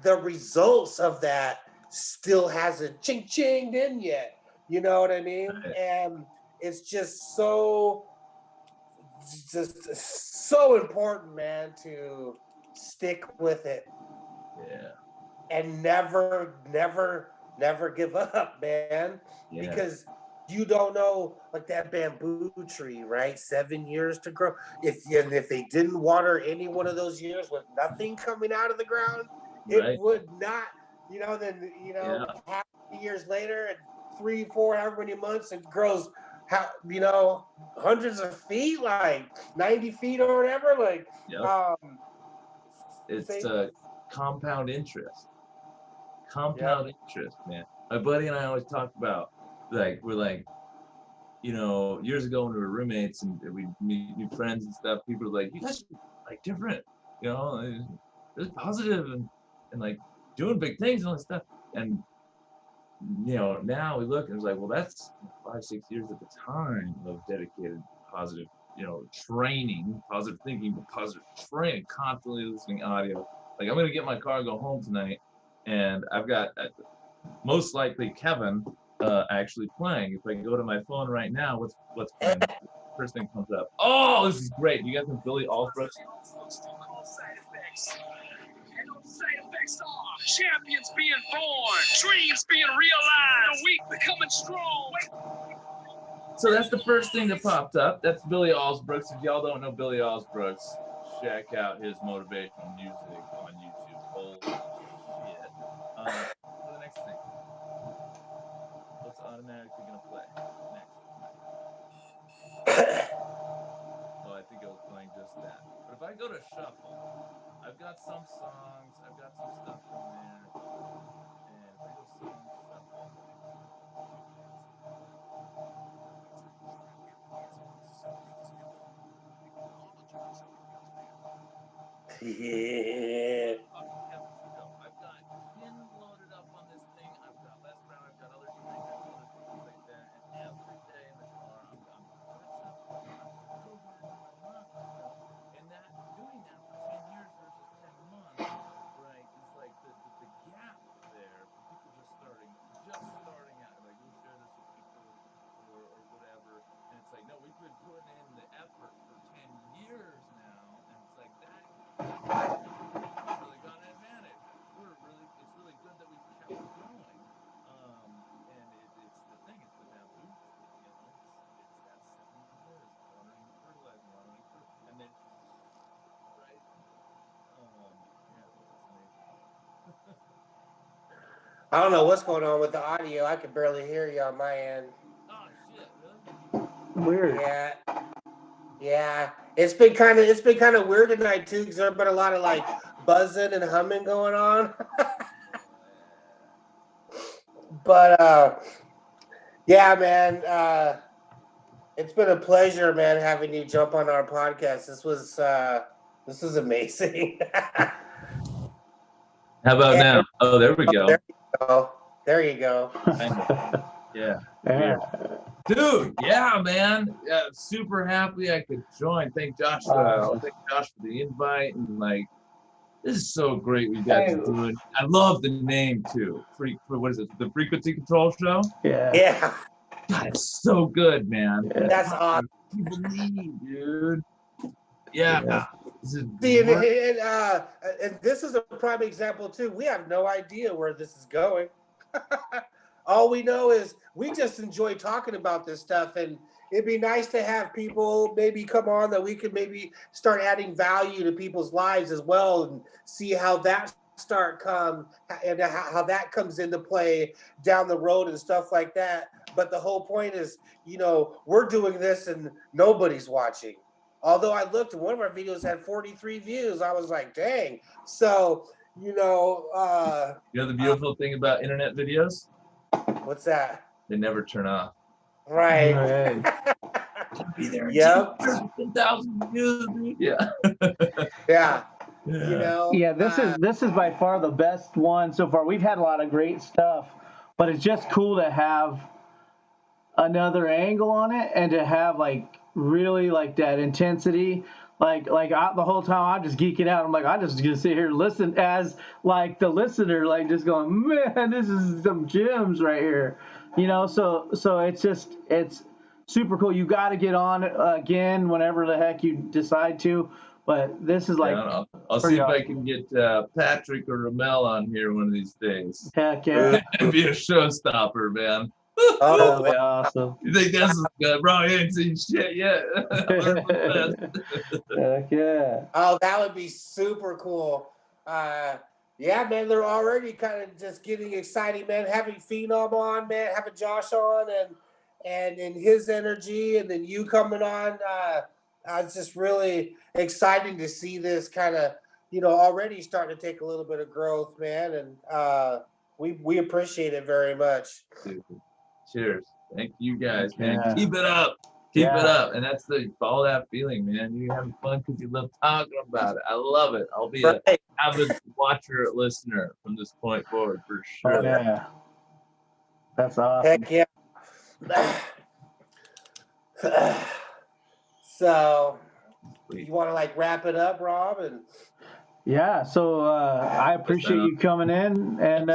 the results of that still hasn't ching-chinged in yet. You know what I mean? And it's just so important, man, to stick with it. Yeah. And never give up, man. Yeah. Because you don't know, like that bamboo tree, right? 7 years to grow. If they didn't water any one of those years with nothing coming out of the ground, it would not, then half years later, and 3, 4, however many months, it grows hundreds of feet, like 90 feet or whatever. Like it's compound interest. Compound interest, man. My buddy and I always talk about, like, we're like, years ago when we were roommates and we meet new friends and stuff, people are like, you guys are like different, it's positive and like doing big things and all that stuff. And now we look and it's like, well, that's 5, 6 years at the time of dedicated positive, training, positive thinking, but positive training, constantly listening audio. Like, I'm gonna get my car, go home tonight, and I've got most likely Kevin actually playing. If I go to my phone right now, what's playing? First thing comes up. Oh, this is great. You guys know Billy Alsbrooks? Champions being born, dreams being realized, the weak becoming strong. So that's the first thing that popped up. That's Billy Alsbrooks. If y'all don't know Billy Alsbrooks, check out his motivational music on YouTube. Holy shit. For the next thing. What's automatically going to play next? Oh, I think I was playing just that. But if I go to shuffle, I've got some songs, I've got some stuff from there. And if I go song shuffle. Yeah. Fucking Kevin Trudeau. I've got Ken Lo I don't know what's going on with the audio. I can barely hear you on my end. Oh shit! Really? Weird. Yeah, yeah. It's been kind of weird tonight too, because there's been a lot of like buzzing and humming going on. But yeah, man. It's been a pleasure, man, having you jump on our podcast. This was amazing. How about now? Oh, there we go. There you go. There you go. Yeah. Yeah. Dude, yeah, man. Yeah, super happy I could join. Thank Josh. Thank Josh for the invite, and like, this is so great. We got to do it. I love the name too. What is it? The Frequency Control Show. Yeah. Yeah, God, it's so good, man. Yeah. that's awesome. People need, dude. Yeah. Yeah. This is See, work. and this is a prime example too. We have no idea where this is going. All we know is we just enjoy talking about this stuff, and it'd be nice to have people maybe come on that we could maybe start adding value to people's lives as well, and see how that and how that comes into play down the road and stuff like that. But the whole point is, we're doing this and nobody's watching. Although I looked and one of our videos had 43 views, I was like, dang. So, You know the beautiful thing about internet videos? what's that? They never turn off. Right. Right. Be there. Yep. 10,000 views, dude. Yeah. Yeah. Yeah. Yeah, this is by far the best one so far. We've had a lot of great stuff, but it's just cool to have another angle on it and to have like really like that intensity. The whole time I'm just geeking out. I'm like, I'm just gonna sit here and listen as like the listener, like just going, man, this is some gems right here. So it's super cool. You got to get on again whenever the heck you decide to. But this is like, Yeah, I'll see if I can get Patrick or Ramel on here one of these days. heck yeah. It'd be a showstopper, man. Oh, That'd be awesome. You think this is good, bro? You ain't seen shit yet. Heck yeah. oh, that would be super cool. Yeah, man, they're already kind of just getting exciting, man. Having Phenom on, man, having Josh on, and his energy, and then you coming on. It's just really exciting to see this kind of, already starting to take a little bit of growth, man. And we appreciate it very much. Cheers. Thank you guys, man. Yeah. Keep it up. Keep Yeah. it up. And that's all that feeling, man. You're having fun because you love talking about it. I love it. I'll be an Right. avid watcher, listener from this point forward for sure. Oh, yeah. That's awesome. Heck yeah. So, you want to like wrap it up, Rob? And Yeah, so I appreciate you coming in and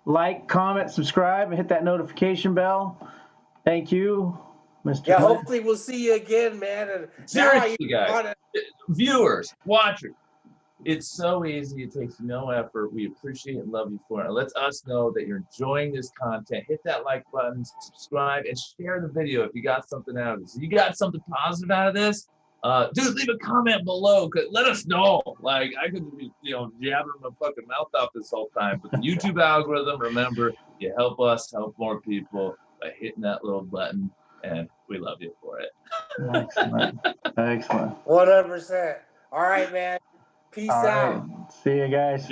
like, comment, subscribe, and hit that notification bell. Thank you, Mr. yeah, Clint. hopefully we'll see you again, man. And Seriously, now guys. wanna- Viewers, watchers, it's so easy. It takes no effort. We appreciate and love you for it. It lets us know that you're enjoying this content. Hit that like button, subscribe, and share the video if you got something out of this. If you got something positive out of this, dude, leave a comment below. Let us know. Like, I could be, jabbering my fucking mouth off this whole time. But the YouTube algorithm, remember, you help us help more people by hitting that little button, and we love you for it. Excellent. Excellent. 100%. All right, man. Peace All out. right. See you guys.